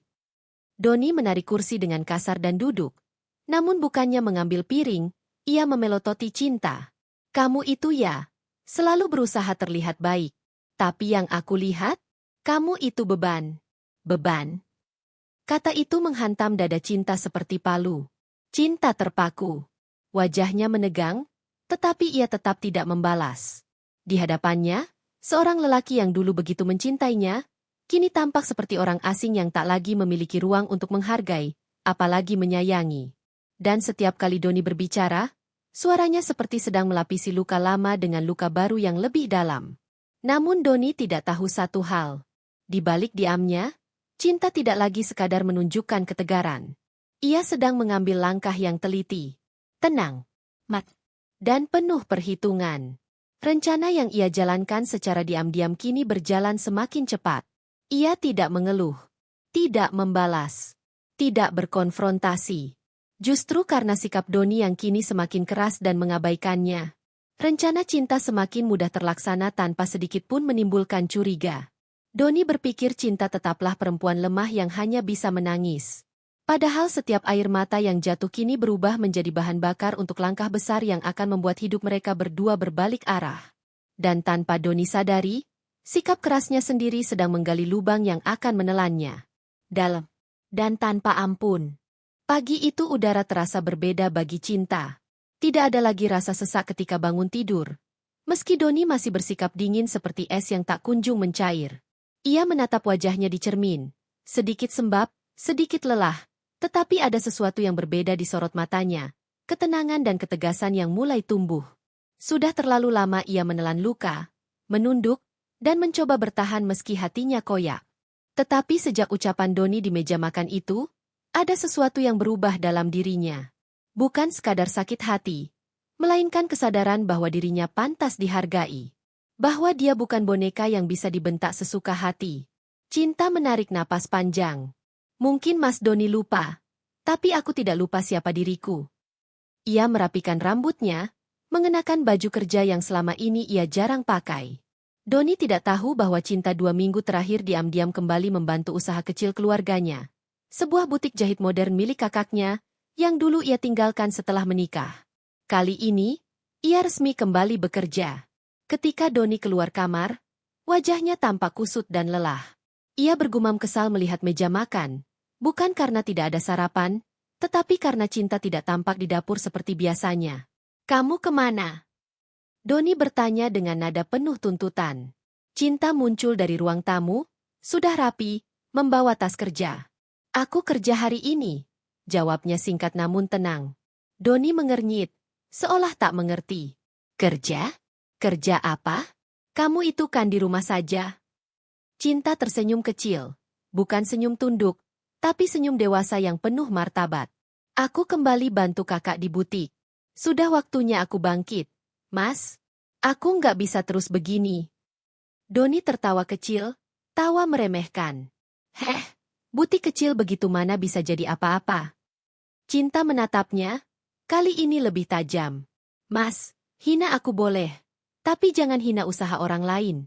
S1: Doni menarik kursi dengan kasar dan duduk. Namun bukannya mengambil piring, ia memelototi Cinta. "Kamu itu ya, Selalu berusaha terlihat baik. Tapi yang aku lihat, kamu itu beban. Beban? Kata itu menghantam dada Cinta seperti palu. Cinta terpaku. Wajahnya menegang, tetapi ia tetap tidak membalas. Di hadapannya, seorang lelaki yang dulu begitu mencintainya, kini tampak seperti orang asing yang tak lagi memiliki ruang untuk menghargai, apalagi menyayangi. Dan setiap kali Doni berbicara, suaranya seperti sedang melapisi luka lama dengan luka baru yang lebih dalam. Namun Doni tidak tahu satu hal. Di balik diamnya, Cinta tidak lagi sekadar menunjukkan ketegaran. Ia sedang mengambil langkah yang teliti, tenang, dan penuh perhitungan. Rencana yang ia jalankan secara diam-diam kini berjalan semakin cepat. Ia tidak mengeluh, tidak membalas, tidak berkonfrontasi. Justru karena sikap Doni yang kini semakin keras dan mengabaikannya, rencana Cinta semakin mudah terlaksana tanpa sedikit pun menimbulkan curiga. Doni berpikir Cinta tetaplah perempuan lemah yang hanya bisa menangis. Padahal setiap air mata yang jatuh kini berubah menjadi bahan bakar untuk langkah besar yang akan membuat hidup mereka berdua berbalik arah. Dan tanpa Doni sadari, sikap kerasnya sendiri sedang menggali lubang yang akan menelannya dalam dan tanpa ampun. Pagi itu udara terasa berbeda bagi Cinta. Tidak ada lagi rasa sesak ketika bangun tidur. Meski Doni masih bersikap dingin seperti es yang tak kunjung mencair. Ia menatap wajahnya di cermin. Sedikit sembab, sedikit lelah. Tetapi ada sesuatu yang berbeda di sorot matanya. Ketenangan dan ketegasan yang mulai tumbuh. Sudah terlalu lama ia menelan luka, menunduk, dan mencoba bertahan meski hatinya koyak. Tetapi sejak ucapan Doni di meja makan itu, ada sesuatu yang berubah dalam dirinya. Bukan sekadar sakit hati, melainkan kesadaran bahwa dirinya pantas dihargai. Bahwa dia bukan boneka yang bisa dibentak sesuka hati. Cinta menarik napas panjang. Mungkin Mas Doni lupa, tapi aku tidak lupa siapa diriku. Ia merapikan rambutnya, mengenakan baju kerja yang selama ini ia jarang pakai. Doni tidak tahu bahwa Cinta 2 minggu terakhir diam-diam kembali membantu usaha kecil keluarganya. Sebuah butik jahit modern milik kakaknya, yang dulu ia tinggalkan setelah menikah. Kali ini, ia resmi kembali bekerja. Ketika Doni keluar kamar, wajahnya tampak kusut dan lelah. Ia bergumam kesal melihat meja makan, bukan karena tidak ada sarapan, tetapi karena Cinta tidak tampak di dapur seperti biasanya. "Kamu kemana?" Doni bertanya dengan nada penuh tuntutan. Cinta muncul dari ruang tamu, sudah rapi, membawa tas kerja. "Aku kerja hari ini," jawabnya singkat namun tenang. Doni mengernyit, seolah tak mengerti. "Kerja? Kerja apa? Kamu itu kan di rumah saja." Cinta tersenyum kecil, bukan senyum tunduk, tapi senyum dewasa yang penuh martabat. "Aku kembali bantu kakak di butik. Sudah waktunya aku bangkit, Mas. Aku nggak bisa terus begini." Doni tertawa kecil, tawa meremehkan. Butik kecil begitu mana bisa jadi apa-apa?" Cinta menatapnya, kali ini lebih tajam. "Mas, hina aku boleh, tapi jangan hina usaha orang lain."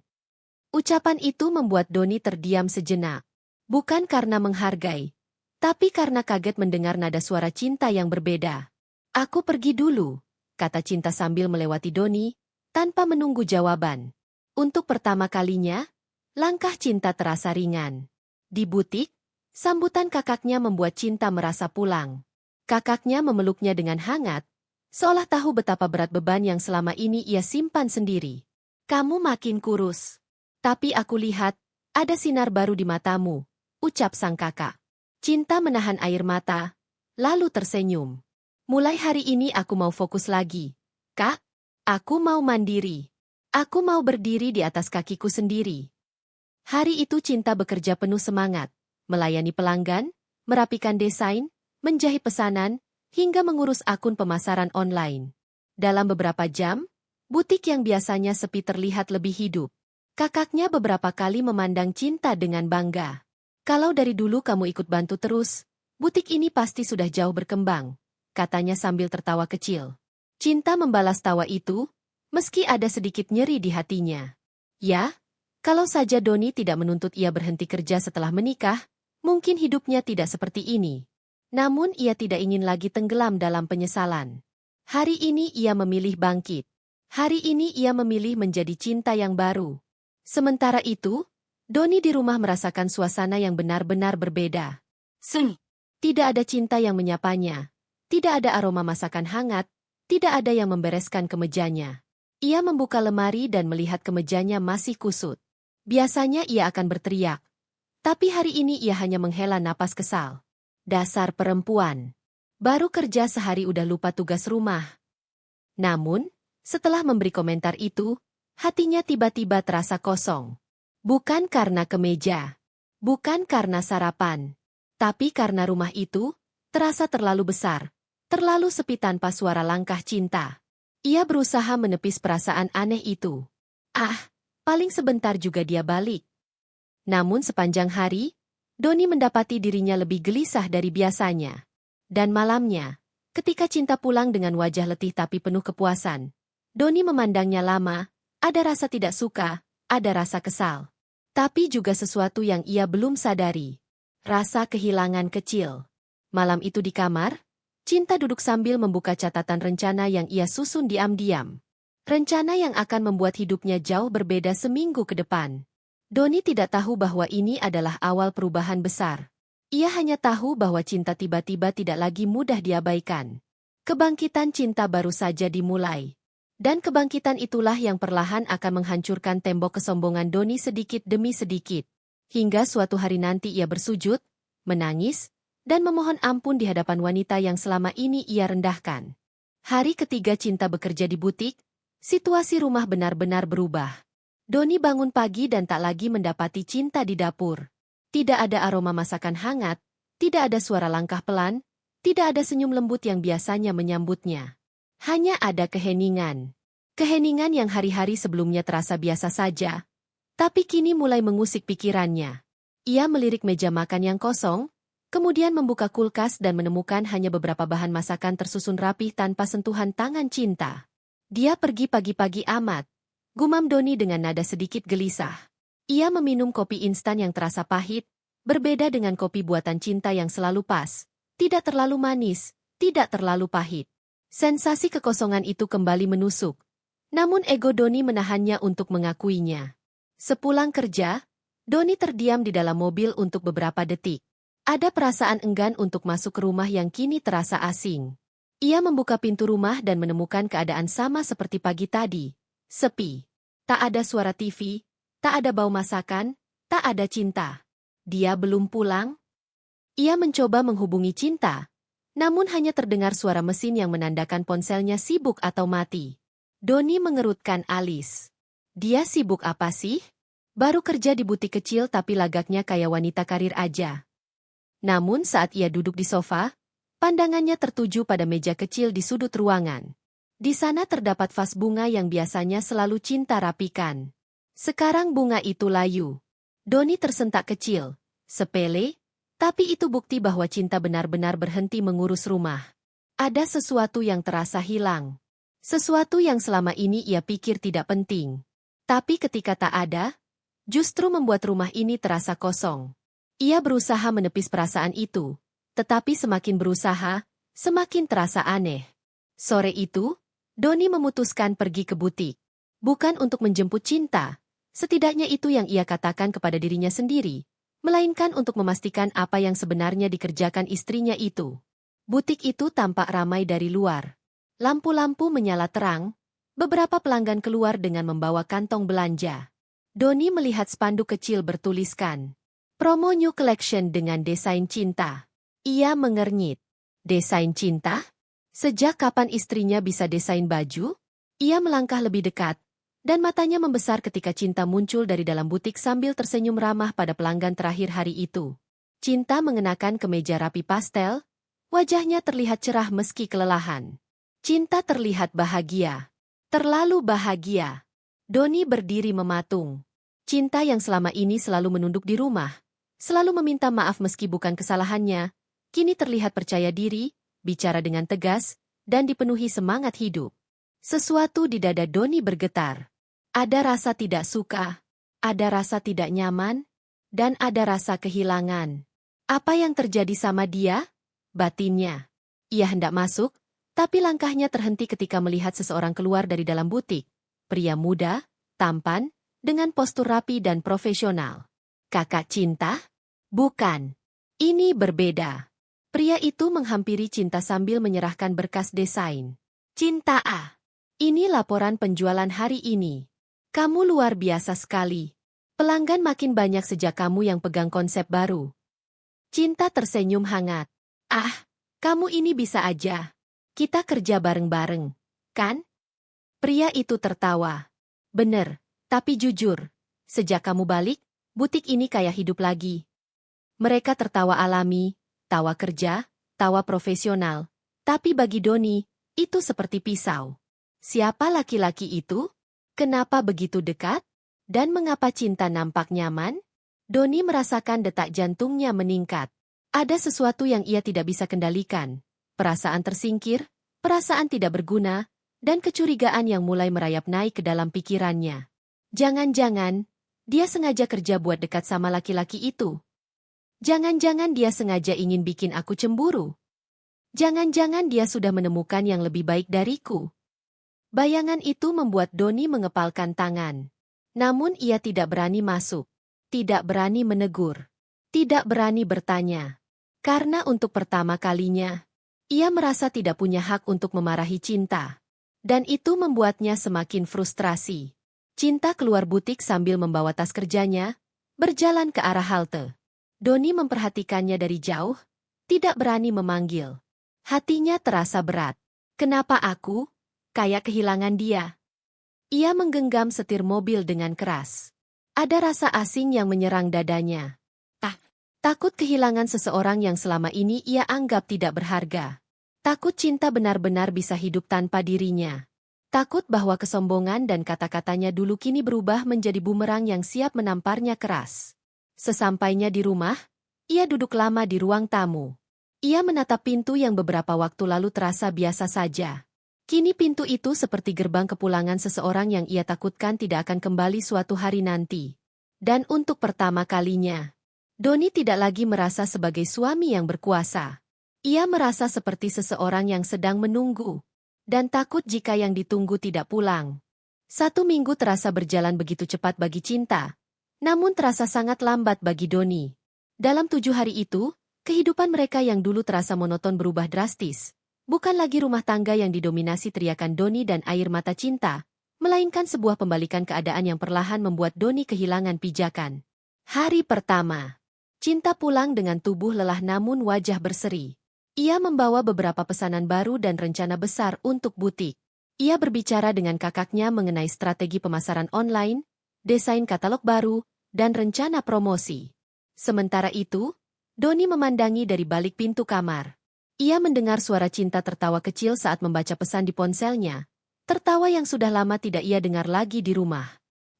S1: Ucapan itu membuat Doni terdiam sejenak. Bukan karena menghargai, tapi karena kaget mendengar nada suara Cinta yang berbeda. "Aku pergi dulu," kata Cinta sambil melewati Doni, tanpa menunggu jawaban. Untuk pertama kalinya, langkah Cinta terasa ringan. Di butik, sambutan kakaknya membuat Cinta merasa pulang. Kakaknya memeluknya dengan hangat, seolah tahu betapa berat beban yang selama ini ia simpan sendiri. "Kamu makin kurus. Tapi aku lihat, ada sinar baru di matamu," ucap sang kakak. Cinta menahan air mata, lalu tersenyum. "Mulai hari ini aku mau fokus lagi, Kak. Aku mau mandiri. Aku mau berdiri di atas kakiku sendiri." Hari itu Cinta bekerja penuh semangat. Melayani pelanggan, merapikan desain, menjahit pesanan, hingga mengurus akun pemasaran online. Dalam beberapa jam, butik yang biasanya sepi terlihat lebih hidup. Kakaknya beberapa kali memandang Cinta dengan bangga. "Kalau dari dulu kamu ikut bantu terus, butik ini pasti sudah jauh berkembang," katanya sambil tertawa kecil. Cinta membalas tawa itu, meski ada sedikit nyeri di hatinya. Ya, kalau saja Doni tidak menuntut ia berhenti kerja setelah menikah, mungkin hidupnya tidak seperti ini. Namun ia tidak ingin lagi tenggelam dalam penyesalan. Hari ini ia memilih bangkit. Hari ini ia memilih menjadi cinta yang baru. Sementara itu, Doni di rumah merasakan suasana yang benar-benar berbeda.
S2: Sunyi.
S1: Tidak ada cinta yang menyapanya. Tidak ada aroma masakan hangat. Tidak ada yang membereskan kemejanya. Ia membuka lemari dan melihat kemejanya masih kusut. Biasanya ia akan berteriak. Tapi hari ini ia hanya menghela napas kesal. Dasar perempuan. Baru kerja sehari udah lupa tugas rumah. Namun, setelah memberi komentar itu, hatinya tiba-tiba terasa kosong. Bukan karena kemeja. Bukan karena sarapan. Tapi karena rumah itu, terasa terlalu besar. Terlalu sepi tanpa suara langkah cinta. Ia berusaha menepis perasaan aneh itu. Paling sebentar juga dia balik. Namun sepanjang hari, Doni mendapati dirinya lebih gelisah dari biasanya. Dan malamnya, ketika cinta pulang dengan wajah letih tapi penuh kepuasan, Doni memandangnya lama, ada rasa tidak suka, ada rasa kesal. Tapi juga sesuatu yang ia belum sadari. Rasa kehilangan kecil. Malam itu di kamar, Cinta duduk sambil membuka catatan rencana yang ia susun diam-diam. Rencana yang akan membuat hidupnya jauh berbeda seminggu ke depan. Doni tidak tahu bahwa ini adalah awal perubahan besar. Ia hanya tahu bahwa cinta tiba-tiba tidak lagi mudah diabaikan. Kebangkitan cinta baru saja dimulai. Dan kebangkitan itulah yang perlahan akan menghancurkan tembok kesombongan Doni sedikit demi sedikit. Hingga suatu hari nanti ia bersujud, menangis, dan memohon ampun di hadapan wanita yang selama ini ia rendahkan. Hari ketiga Cinta bekerja di butik, situasi rumah benar-benar berubah. Doni bangun pagi dan tak lagi mendapati Cinta di dapur. Tidak ada aroma masakan hangat, tidak ada suara langkah pelan, tidak ada senyum lembut yang biasanya menyambutnya. Hanya ada keheningan. Keheningan yang hari-hari sebelumnya terasa biasa saja, tapi kini mulai mengusik pikirannya. Ia melirik meja makan yang kosong, kemudian membuka kulkas dan menemukan hanya beberapa bahan masakan tersusun rapih tanpa sentuhan tangan Cinta. Dia pergi pagi-pagi amat, gumam Doni dengan nada sedikit gelisah. Ia meminum kopi instan yang terasa pahit, berbeda dengan kopi buatan Cinta yang selalu pas, tidak terlalu manis, tidak terlalu pahit. Sensasi kekosongan itu kembali menusuk, namun ego Doni menahannya untuk mengakuinya. Sepulang kerja, Doni terdiam di dalam mobil untuk beberapa detik. Ada perasaan enggan untuk masuk ke rumah yang kini terasa asing. Ia membuka pintu rumah dan menemukan keadaan sama seperti pagi tadi. Sepi. Tak ada suara TV, tak ada bau masakan, tak ada Cinta. Dia belum pulang? Ia mencoba menghubungi Cinta, namun hanya terdengar suara mesin yang menandakan ponselnya sibuk atau mati. Doni mengerutkan alis. Dia sibuk apa sih? Baru kerja di butik kecil tapi lagaknya kayak wanita karir aja. Namun saat ia duduk di sofa, pandangannya tertuju pada meja kecil di sudut ruangan. Di sana terdapat vas bunga yang biasanya selalu Cinta rapikan. Sekarang bunga itu layu. Doni tersentak kecil, sepele, tapi itu bukti bahwa Cinta benar-benar berhenti mengurus rumah. Ada sesuatu yang terasa hilang. Sesuatu yang selama ini ia pikir tidak penting. Tapi ketika tak ada, justru membuat rumah ini terasa kosong. Ia berusaha menepis perasaan itu, tetapi semakin berusaha, semakin terasa aneh. Sore itu, Doni memutuskan pergi ke butik. Bukan untuk menjemput Cinta, setidaknya itu yang ia katakan kepada dirinya sendiri, melainkan untuk memastikan apa yang sebenarnya dikerjakan istrinya itu. Butik itu tampak ramai dari luar. Lampu-lampu menyala terang, beberapa pelanggan keluar dengan membawa kantong belanja. Doni melihat spanduk kecil bertuliskan, "Promo New Collection dengan desain Cinta." Ia mengernyit. Desain Cinta? Sejak kapan istrinya bisa desain baju? Ia melangkah lebih dekat, dan matanya membesar ketika Cinta muncul dari dalam butik sambil tersenyum ramah pada pelanggan terakhir hari itu. Cinta mengenakan kemeja rapi pastel, wajahnya terlihat cerah meski kelelahan. Cinta terlihat bahagia. Terlalu bahagia. Doni berdiri mematung. Cinta yang selama ini selalu menunduk di rumah, selalu meminta maaf meski bukan kesalahannya, kini terlihat percaya diri, bicara dengan tegas, dan dipenuhi semangat hidup. Sesuatu di dada Doni bergetar. Ada rasa tidak suka, ada rasa tidak nyaman, dan ada rasa kehilangan. Apa yang terjadi sama dia? Batinnya. Ia hendak masuk, Tapi langkahnya terhenti ketika melihat seseorang keluar dari dalam butik. Pria muda, tampan, dengan postur rapi dan profesional. Kakak Cinta? Bukan. Ini berbeda. Pria itu menghampiri Cinta sambil menyerahkan berkas desain. Cinta A. Ini laporan penjualan hari ini. Kamu luar biasa sekali. Pelanggan makin banyak sejak kamu yang pegang konsep baru. Cinta tersenyum hangat. Ah, kamu ini bisa aja. Kita kerja bareng-bareng, kan? Pria itu tertawa. Bener, tapi jujur, sejak kamu balik, butik ini kayak hidup lagi. Mereka tertawa alami, tawa kerja, tawa profesional. Tapi bagi Doni, itu seperti pisau. Siapa laki-laki itu? Kenapa begitu dekat? Dan mengapa Cinta nampak nyaman? Doni merasakan detak jantungnya meningkat. Ada sesuatu yang ia tidak bisa kendalikan. Perasaan tersingkir, perasaan tidak berguna, dan kecurigaan yang mulai merayap naik ke dalam pikirannya. Jangan-jangan, dia sengaja kerja buat dekat sama laki-laki itu. Jangan-jangan dia sengaja ingin bikin aku cemburu. Jangan-jangan dia sudah menemukan yang lebih baik dariku. Bayangan itu membuat Doni mengepalkan tangan. Namun ia tidak berani masuk. Tidak berani menegur. Tidak berani bertanya. Karena untuk pertama kalinya, ia merasa tidak punya hak untuk memarahi Cinta. Dan itu membuatnya semakin frustrasi. Cinta keluar butik sambil membawa tas kerjanya, berjalan ke arah halte. Doni memperhatikannya dari jauh, tidak berani memanggil. Hatinya terasa berat. Kenapa aku? Kayak kehilangan dia. Ia menggenggam setir mobil dengan keras. Ada rasa asing yang menyerang dadanya. Takut kehilangan seseorang yang selama ini ia anggap tidak berharga. Takut Cinta benar-benar bisa hidup tanpa dirinya. Takut bahwa kesombongan dan kata-katanya dulu kini berubah menjadi bumerang yang siap menamparnya keras. Sesampainya di rumah, ia duduk lama di ruang tamu. Ia menatap pintu yang beberapa waktu lalu terasa biasa saja. Kini pintu itu seperti gerbang kepulangan seseorang yang ia takutkan tidak akan kembali suatu hari nanti. Dan untuk pertama kalinya, Doni tidak lagi merasa sebagai suami yang berkuasa. Ia merasa seperti seseorang yang sedang menunggu. Dan takut jika yang ditunggu tidak pulang. 1 minggu terasa berjalan begitu cepat bagi Cinta. Namun terasa sangat lambat bagi Doni. Dalam 7 hari itu, kehidupan mereka yang dulu terasa monoton berubah drastis. Bukan lagi rumah tangga yang didominasi teriakan Doni dan air mata Cinta, melainkan sebuah pembalikan keadaan yang perlahan membuat Doni kehilangan pijakan. Hari pertama. Cinta pulang dengan tubuh lelah namun wajah berseri. Ia membawa beberapa pesanan baru dan rencana besar untuk butik. Ia berbicara dengan kakaknya mengenai strategi pemasaran online, desain katalog baru, dan rencana promosi. Sementara itu, Doni memandangi dari balik pintu kamar. Ia mendengar suara Cinta tertawa kecil saat membaca pesan di ponselnya. Tertawa yang sudah lama tidak ia dengar lagi di rumah.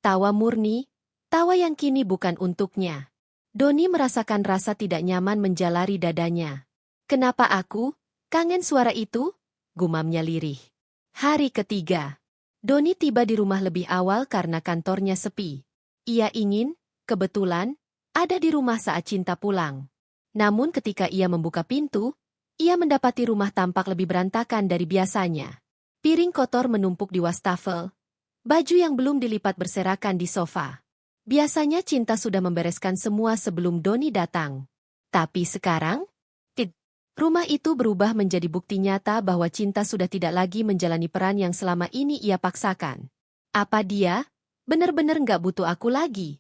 S1: Tawa murni, tawa yang kini bukan untuknya. Doni merasakan rasa tidak nyaman menjalari dadanya. Kenapa aku? Kangen suara itu? Gumamnya lirih. Hari ketiga. Doni tiba di rumah lebih awal karena kantornya sepi. Ia ingin, kebetulan, ada di rumah saat Cinta pulang. Namun ketika ia membuka pintu, ia mendapati rumah tampak lebih berantakan dari biasanya. Piring kotor menumpuk di wastafel. Baju yang belum dilipat berserakan di sofa. Biasanya Cinta sudah membereskan semua sebelum Doni datang. Tapi sekarang, rumah itu berubah menjadi bukti nyata bahwa Cinta sudah tidak lagi menjalani peran yang selama ini ia paksakan. Apa dia? Benar-benar nggak butuh aku lagi.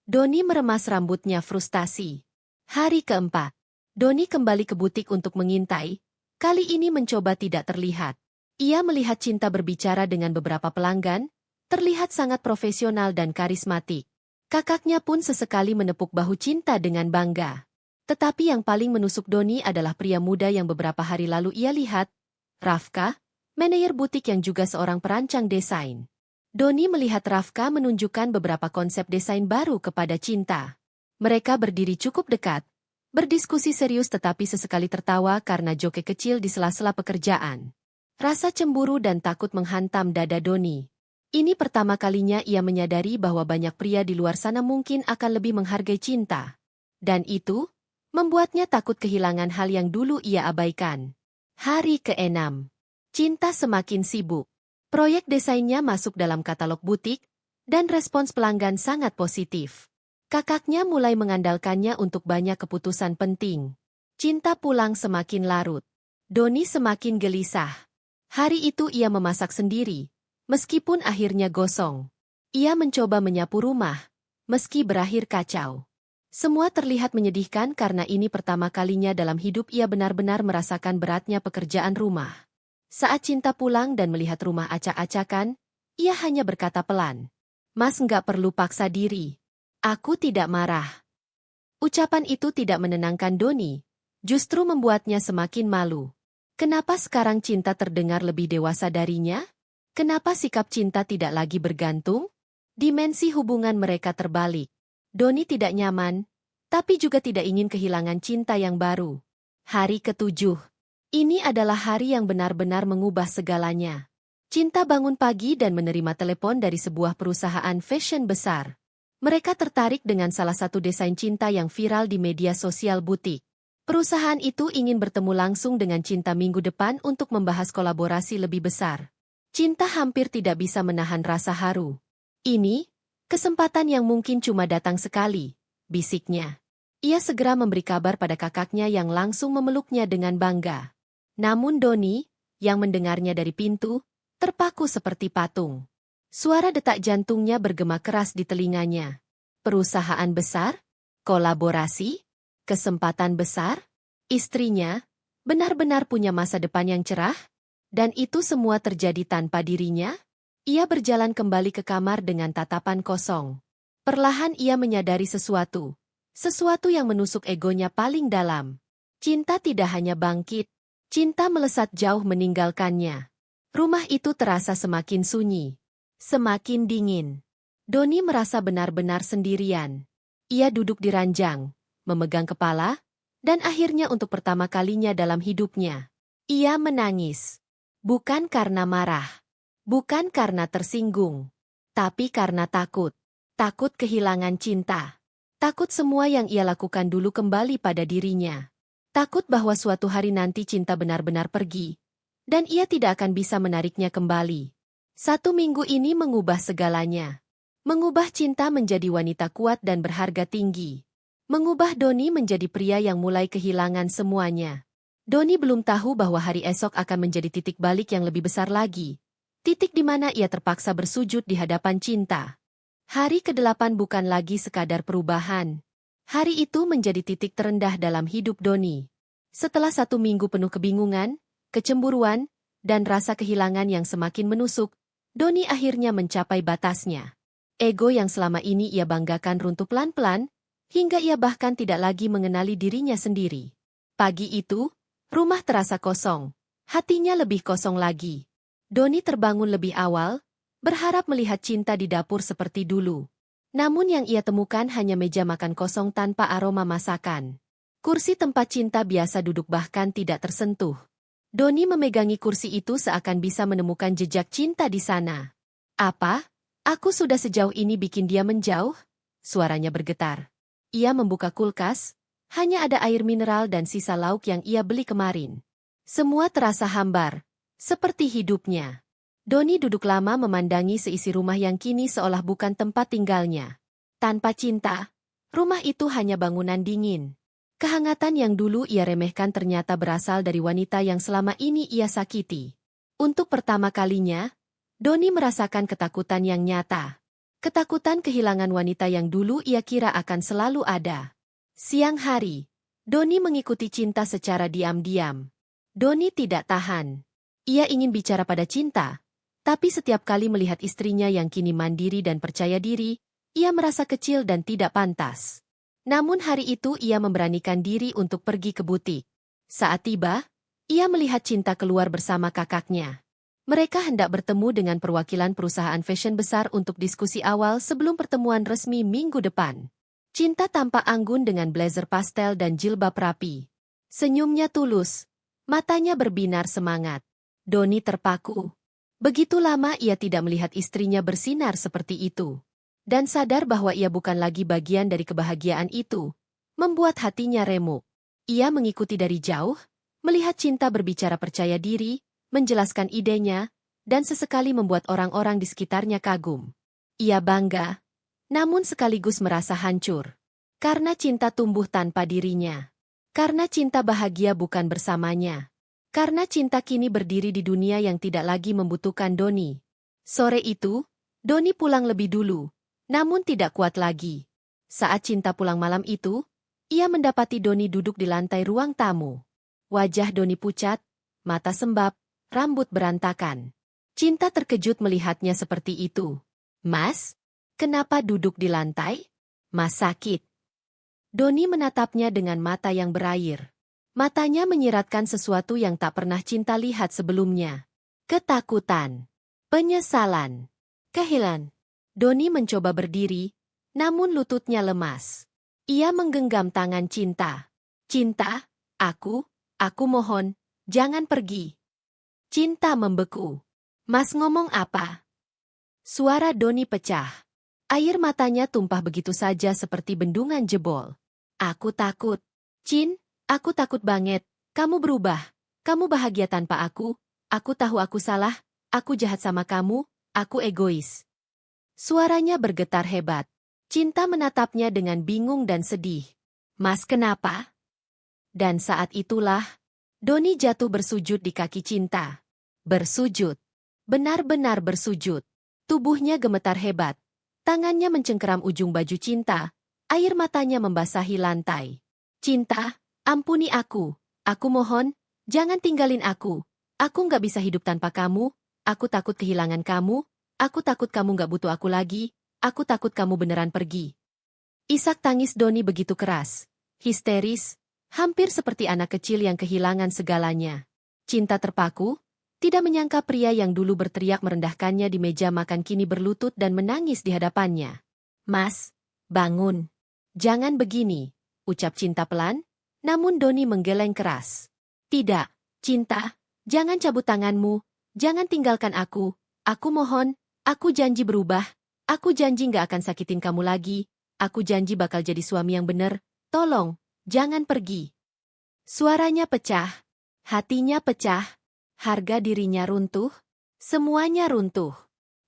S1: Doni meremas rambutnya frustasi. Hari keempat. Doni kembali ke butik untuk mengintai. Kali ini mencoba tidak terlihat. Ia melihat Cinta berbicara dengan beberapa pelanggan, terlihat sangat profesional dan karismatik. Kakaknya pun sesekali menepuk bahu Cinta dengan bangga. Tetapi yang paling menusuk Doni adalah pria muda yang beberapa hari lalu ia lihat, Rafka, manajer butik yang juga seorang perancang desain. Doni melihat Rafka menunjukkan beberapa konsep desain baru kepada Cinta. Mereka berdiri cukup dekat, berdiskusi serius tetapi sesekali tertawa karena joke kecil di sela-sela pekerjaan. Rasa cemburu dan takut menghantam dada Doni. Ini pertama kalinya ia menyadari bahwa banyak pria di luar sana mungkin akan lebih menghargai Cinta. Dan itu membuatnya takut kehilangan hal yang dulu ia abaikan. Hari ke-6. Cinta semakin sibuk. Proyek desainnya masuk dalam katalog butik, dan respons pelanggan sangat positif. Kakaknya mulai mengandalkannya untuk banyak keputusan penting. Cinta pulang semakin larut. Doni semakin gelisah. Hari itu ia memasak sendiri, meskipun akhirnya gosong. Ia mencoba menyapu rumah, meski berakhir kacau. Semua terlihat menyedihkan karena ini pertama kalinya dalam hidup ia benar-benar merasakan beratnya pekerjaan rumah. Saat Cinta pulang dan melihat rumah acak-acakan, ia hanya berkata pelan, "Mas nggak perlu paksa diri. Aku tidak marah." Ucapan itu tidak menenangkan Doni, justru membuatnya semakin malu. Kenapa sekarang Cinta terdengar lebih dewasa darinya? Kenapa sikap Cinta tidak lagi bergantung? Dimensi hubungan mereka terbalik. Doni tidak nyaman, tapi juga tidak ingin kehilangan Cinta yang baru. Hari ke-7. Ini adalah hari yang benar-benar mengubah segalanya. Cinta bangun pagi dan menerima telepon dari sebuah perusahaan fashion besar. Mereka tertarik dengan salah satu desain Cinta yang viral di media sosial butik. Perusahaan itu ingin bertemu langsung dengan Cinta minggu depan untuk membahas kolaborasi lebih besar. Cinta hampir tidak bisa menahan rasa haru. "Ini kesempatan yang mungkin cuma datang sekali," bisiknya. Ia segera memberi kabar pada kakaknya yang langsung memeluknya dengan bangga. Namun Doni, yang mendengarnya dari pintu, terpaku seperti patung. Suara detak jantungnya bergema keras di telinganya. Perusahaan besar? Kolaborasi? Kesempatan besar? Istrinya benar-benar punya masa depan yang cerah? Dan itu semua terjadi tanpa dirinya? Ia berjalan kembali ke kamar dengan tatapan kosong. Perlahan ia menyadari sesuatu yang menusuk egonya paling dalam. Cinta tidak hanya bangkit, Cinta melesat jauh meninggalkannya. Rumah itu terasa semakin sunyi, semakin dingin. Doni merasa benar-benar sendirian. Ia duduk di ranjang, memegang kepala, dan akhirnya untuk pertama kalinya dalam hidupnya, ia menangis. Bukan karena marah, bukan karena tersinggung, tapi karena takut. Takut kehilangan Cinta. Takut semua yang ia lakukan dulu kembali pada dirinya. Takut bahwa suatu hari nanti Cinta benar-benar pergi, dan ia tidak akan bisa menariknya kembali. 1 minggu ini mengubah segalanya. Mengubah Cinta menjadi wanita kuat dan berharga tinggi. Mengubah Doni menjadi pria yang mulai kehilangan semuanya. Doni belum tahu bahwa hari esok akan menjadi titik balik yang lebih besar lagi. Titik di mana ia terpaksa bersujud di hadapan Cinta. Hari ke-8 bukan lagi sekadar perubahan. Hari itu menjadi titik terendah dalam hidup Doni. Setelah 1 minggu penuh kebingungan, kecemburuan, dan rasa kehilangan yang semakin menusuk, Doni akhirnya mencapai batasnya. Ego yang selama ini ia banggakan runtuh pelan-pelan, hingga ia bahkan tidak lagi mengenali dirinya sendiri. Pagi itu, rumah terasa kosong. Hatinya lebih kosong lagi. Doni terbangun lebih awal, berharap melihat Cinta di dapur seperti dulu. Namun yang ia temukan hanya meja makan kosong tanpa aroma masakan. Kursi tempat Cinta biasa duduk bahkan tidak tersentuh. Doni memegangi kursi itu seakan bisa menemukan jejak Cinta di sana. "Apa? Aku sudah sejauh ini bikin dia menjauh?" Suaranya bergetar. Ia membuka kulkas, hanya ada air mineral dan sisa lauk yang ia beli kemarin. Semua terasa hambar, seperti hidupnya. Doni duduk lama memandangi seisi rumah yang kini seolah bukan tempat tinggalnya. Tanpa Cinta, rumah itu hanya bangunan dingin. Kehangatan yang dulu ia remehkan ternyata berasal dari wanita yang selama ini ia sakiti. Untuk pertama kalinya, Doni merasakan ketakutan yang nyata. Ketakutan kehilangan wanita yang dulu ia kira akan selalu ada. Siang hari, Doni mengikuti Cinta secara diam-diam. Doni tidak tahan. Ia ingin bicara pada Cinta, tapi setiap kali melihat istrinya yang kini mandiri dan percaya diri, ia merasa kecil dan tidak pantas. Namun hari itu ia memberanikan diri untuk pergi ke butik. Saat tiba, ia melihat Cinta keluar bersama kakaknya. Mereka hendak bertemu dengan perwakilan perusahaan fashion besar untuk diskusi awal sebelum pertemuan resmi minggu depan. Cinta tampak anggun dengan blazer pastel dan jilbab rapi. Senyumnya tulus, matanya berbinar semangat. Doni terpaku. Begitu lama ia tidak melihat istrinya bersinar seperti itu. Dan sadar bahwa ia bukan lagi bagian dari kebahagiaan itu, membuat hatinya remuk. Ia mengikuti dari jauh, melihat Cinta berbicara percaya diri, menjelaskan idenya, dan sesekali membuat orang-orang di sekitarnya kagum. Ia bangga, namun sekaligus merasa hancur. Karena cinta tumbuh tanpa dirinya. Karena cinta bahagia bukan bersamanya. Karena cinta kini berdiri di dunia yang tidak lagi membutuhkan Doni. Sore itu, Doni pulang lebih dulu, namun tidak kuat lagi. Saat cinta pulang malam itu, ia mendapati Doni duduk di lantai ruang tamu. Wajah Doni pucat, mata sembab, rambut berantakan. Cinta terkejut melihatnya seperti itu. "Mas, kenapa duduk di lantai? Mas sakit?" Doni menatapnya dengan mata yang berair. Matanya menyiratkan sesuatu yang tak pernah cinta lihat sebelumnya. Ketakutan, penyesalan, kehilangan. Doni mencoba berdiri, namun lututnya lemas. Ia menggenggam tangan Cinta. "Cinta, aku mohon, jangan pergi." Cinta membeku. "Mas ngomong apa?" Suara Doni pecah. Air matanya tumpah begitu saja seperti bendungan jebol. "Aku takut. Cin, aku takut banget. Kamu berubah. Kamu bahagia tanpa aku. Aku tahu aku salah. Aku jahat sama kamu. Aku egois." Suaranya bergetar hebat. Cinta menatapnya dengan bingung dan sedih. "Mas kenapa?" Dan saat itulah, Doni jatuh bersujud di kaki Cinta. Bersujud. Benar-benar bersujud. Tubuhnya gemetar hebat. Tangannya mencengkeram ujung baju Cinta. Air matanya membasahi lantai. "Cinta, ampuni aku. Aku mohon, jangan tinggalin aku. Aku nggak bisa hidup tanpa kamu. Aku takut kehilangan kamu. Aku takut kamu nggak butuh aku lagi. Aku takut kamu beneran pergi." Isak tangis Doni begitu keras. Histeris. Hampir seperti anak kecil yang kehilangan segalanya. Cinta terpaku. Tidak menyangka pria yang dulu berteriak merendahkannya di meja makan kini berlutut dan menangis di hadapannya. "Mas, bangun. Jangan begini," ucap Cinta pelan, namun Doni menggeleng keras. "Tidak, Cinta, jangan cabut tanganmu, jangan tinggalkan aku mohon, aku janji berubah, aku janji nggak akan sakitin kamu lagi, aku janji bakal jadi suami yang bener, tolong, jangan pergi." Suaranya pecah, hatinya pecah. Harga dirinya runtuh, semuanya runtuh.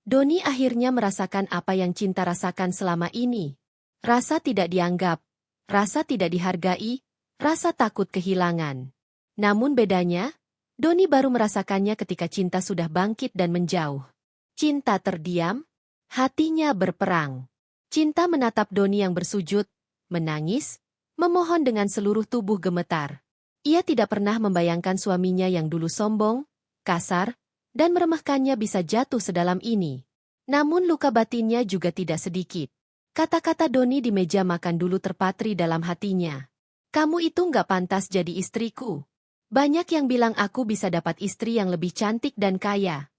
S1: Doni akhirnya merasakan apa yang Cinta rasakan selama ini. Rasa tidak dianggap, rasa tidak dihargai, rasa takut kehilangan. Namun bedanya, Doni baru merasakannya ketika Cinta sudah bangkit dan menjauh. Cinta terdiam, hatinya berperang. Cinta menatap Doni yang bersujud, menangis, memohon dengan seluruh tubuh gemetar. Ia tidak pernah membayangkan suaminya yang dulu sombong, kasar, dan meremehkannya bisa jatuh sedalam ini. Namun luka batinnya juga tidak sedikit. Kata-kata Doni di meja makan dulu terpatri dalam hatinya. "Kamu itu nggak pantas jadi istriku. Banyak yang bilang aku bisa dapat istri yang lebih cantik dan kaya."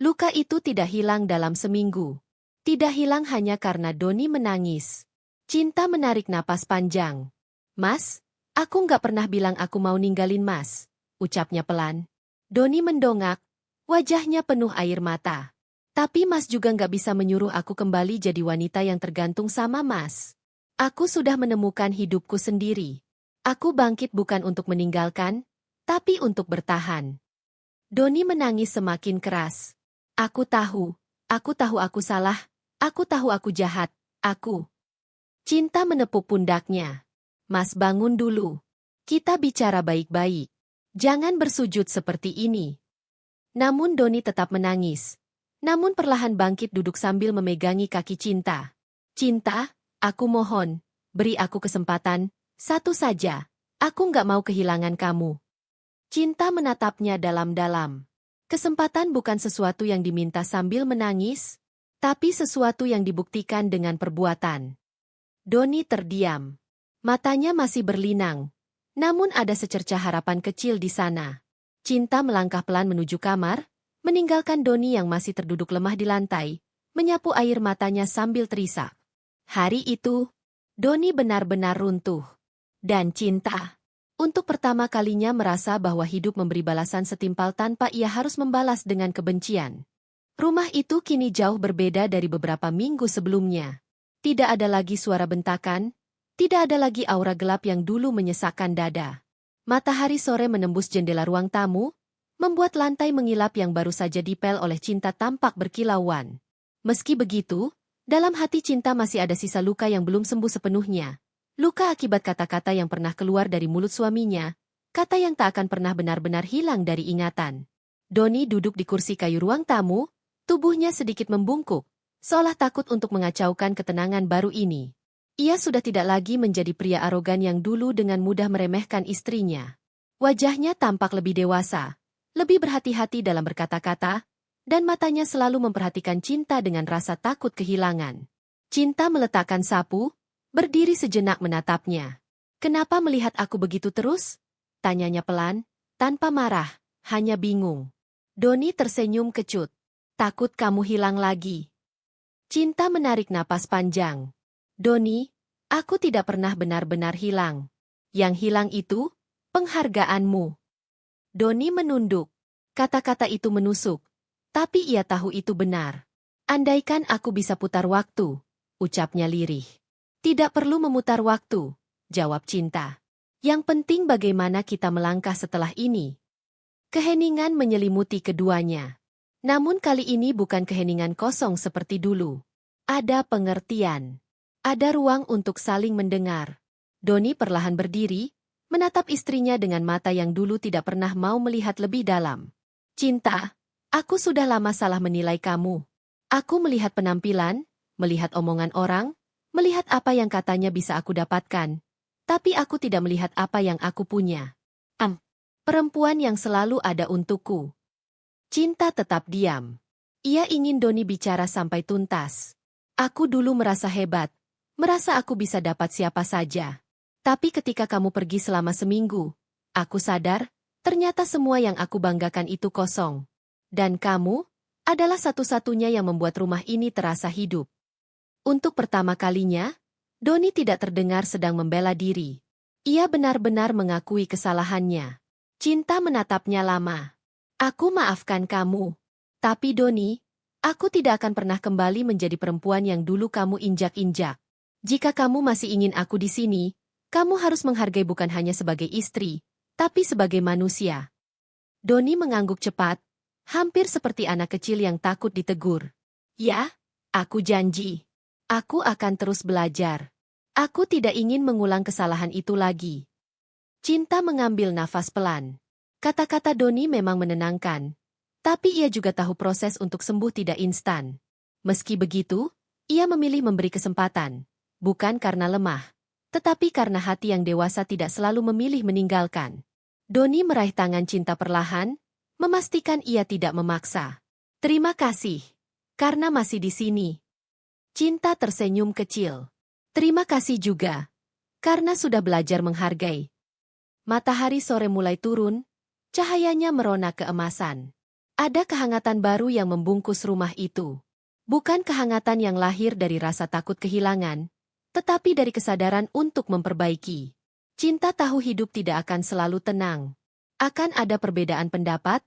S1: Luka itu tidak hilang dalam seminggu. Tidak hilang hanya karena Doni menangis. Cinta menarik napas panjang. "Mas, aku nggak pernah bilang aku mau ninggalin Mas," ucapnya pelan. Doni mendongak, wajahnya penuh air mata. "Tapi Mas juga nggak bisa menyuruh aku kembali jadi wanita yang tergantung sama Mas. Aku sudah menemukan hidupku sendiri. Aku bangkit bukan untuk meninggalkan, tapi untuk bertahan." Doni menangis semakin keras. Aku tahu aku salah, aku tahu aku jahat, aku." Cinta menepuk pundaknya. "Mas bangun dulu. Kita bicara baik-baik. Jangan bersujud seperti ini." Namun Doni tetap menangis. Namun perlahan bangkit duduk sambil memegangi kaki Cinta. "Cinta, aku mohon, beri aku kesempatan, satu saja. Aku nggak mau kehilangan kamu." Cinta menatapnya dalam-dalam. Kesempatan bukan sesuatu yang diminta sambil menangis, tapi sesuatu yang dibuktikan dengan perbuatan. Doni terdiam. Matanya masih berlinang. Namun ada secercah harapan kecil di sana. Cinta melangkah pelan menuju kamar, meninggalkan Doni yang masih terduduk lemah di lantai, menyapu air matanya sambil terisak. Hari itu, Doni benar-benar runtuh. Dan Cinta, untuk pertama kalinya merasa bahwa hidup memberi balasan setimpal tanpa ia harus membalas dengan kebencian. Rumah itu kini jauh berbeda dari beberapa minggu sebelumnya. Tidak ada lagi suara bentakan, tidak ada lagi aura gelap yang dulu menyesakkan dada. Matahari sore menembus jendela ruang tamu, membuat lantai mengilap yang baru saja dipel oleh cinta tampak berkilauan. Meski begitu, dalam hati cinta masih ada sisa luka yang belum sembuh sepenuhnya. Luka akibat kata-kata yang pernah keluar dari mulut suaminya, kata yang tak akan pernah benar-benar hilang dari ingatan. Doni duduk di kursi kayu ruang tamu, tubuhnya sedikit membungkuk, seolah takut untuk mengacaukan ketenangan baru ini. Ia sudah tidak lagi menjadi pria arogan yang dulu dengan mudah meremehkan istrinya. Wajahnya tampak lebih dewasa, lebih berhati-hati dalam berkata-kata, dan matanya selalu memperhatikan cinta dengan rasa takut kehilangan. Cinta meletakkan sapu, berdiri sejenak menatapnya. "Kenapa melihat aku begitu terus?" tanyanya pelan, tanpa marah, hanya bingung. Doni tersenyum kecut. "Takut kamu hilang lagi." Cinta menarik napas panjang. "Doni, aku tidak pernah benar-benar hilang. Yang hilang itu, penghargaanmu." Doni menunduk. Kata-kata itu menusuk. Tapi ia tahu itu benar. "Andaikan aku bisa putar waktu," ucapnya lirih. "Tidak perlu memutar waktu," jawab cinta. "Yang penting bagaimana kita melangkah setelah ini." Keheningan menyelimuti keduanya. Namun kali ini bukan keheningan kosong seperti dulu. Ada pengertian. Ada ruang untuk saling mendengar. Doni perlahan berdiri, menatap istrinya dengan mata yang dulu tidak pernah mau melihat lebih dalam. "Cinta, aku sudah lama salah menilai kamu. Aku melihat penampilan, melihat omongan orang, melihat apa yang katanya bisa aku dapatkan. Tapi aku tidak melihat apa yang aku punya. Perempuan yang selalu ada untukku." Cinta tetap diam. Ia ingin Doni bicara sampai tuntas. "Aku dulu merasa hebat, merasa aku bisa dapat siapa saja. Tapi ketika kamu pergi selama seminggu, aku sadar, ternyata semua yang aku banggakan itu kosong. Dan kamu adalah satu-satunya yang membuat rumah ini terasa hidup." Untuk pertama kalinya, Doni tidak terdengar sedang membela diri. Ia benar-benar mengakui kesalahannya. Cinta menatapnya lama. "Aku maafkan kamu. Tapi Doni, aku tidak akan pernah kembali menjadi perempuan yang dulu kamu injak-injak. Jika kamu masih ingin aku di sini, kamu harus menghargai bukan hanya sebagai istri, tapi sebagai manusia." Doni mengangguk cepat, hampir seperti anak kecil yang takut ditegur. "Ya, aku janji. Aku akan terus belajar. Aku tidak ingin mengulang kesalahan itu lagi." Cinta mengambil nafas pelan. Kata-kata Doni memang menenangkan, tapi ia juga tahu proses untuk sembuh tidak instan. Meski begitu, ia memilih memberi kesempatan, bukan karena lemah, tetapi karena hati yang dewasa tidak selalu memilih meninggalkan. Doni meraih tangan cinta perlahan, memastikan ia tidak memaksa. "Terima kasih, karena masih di sini." Cinta tersenyum kecil. "Terima kasih juga, karena sudah belajar menghargai." Matahari sore mulai turun, cahayanya merona keemasan. Ada kehangatan baru yang membungkus rumah itu. Bukan kehangatan yang lahir dari rasa takut kehilangan, tetapi dari kesadaran untuk memperbaiki. Cinta tahu hidup tidak akan selalu tenang. Akan ada perbedaan pendapat,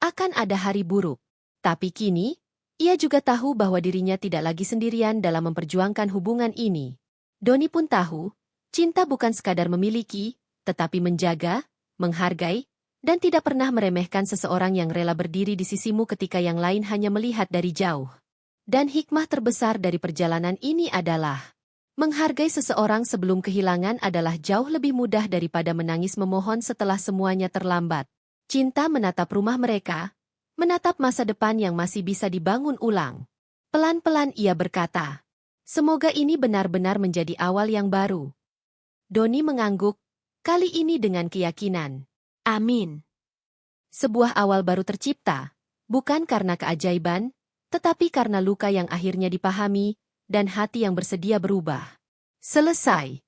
S1: akan ada hari buruk. Tapi kini, ia juga tahu bahwa dirinya tidak lagi sendirian dalam memperjuangkan hubungan ini. Doni pun tahu, cinta bukan sekadar memiliki, tetapi menjaga, menghargai, dan tidak pernah meremehkan seseorang yang rela berdiri di sisimu ketika yang lain hanya melihat dari jauh. Dan hikmah terbesar dari perjalanan ini adalah, menghargai seseorang sebelum kehilangan adalah jauh lebih mudah daripada menangis memohon setelah semuanya terlambat. Cinta menatap rumah mereka, menatap masa depan yang masih bisa dibangun ulang. Pelan-pelan ia berkata, "Semoga ini benar-benar menjadi awal yang baru." Doni mengangguk, kali ini dengan keyakinan. Amin. Sebuah awal baru tercipta, bukan karena keajaiban, tetapi karena luka yang akhirnya dipahami, dan hati yang bersedia berubah. Selesai.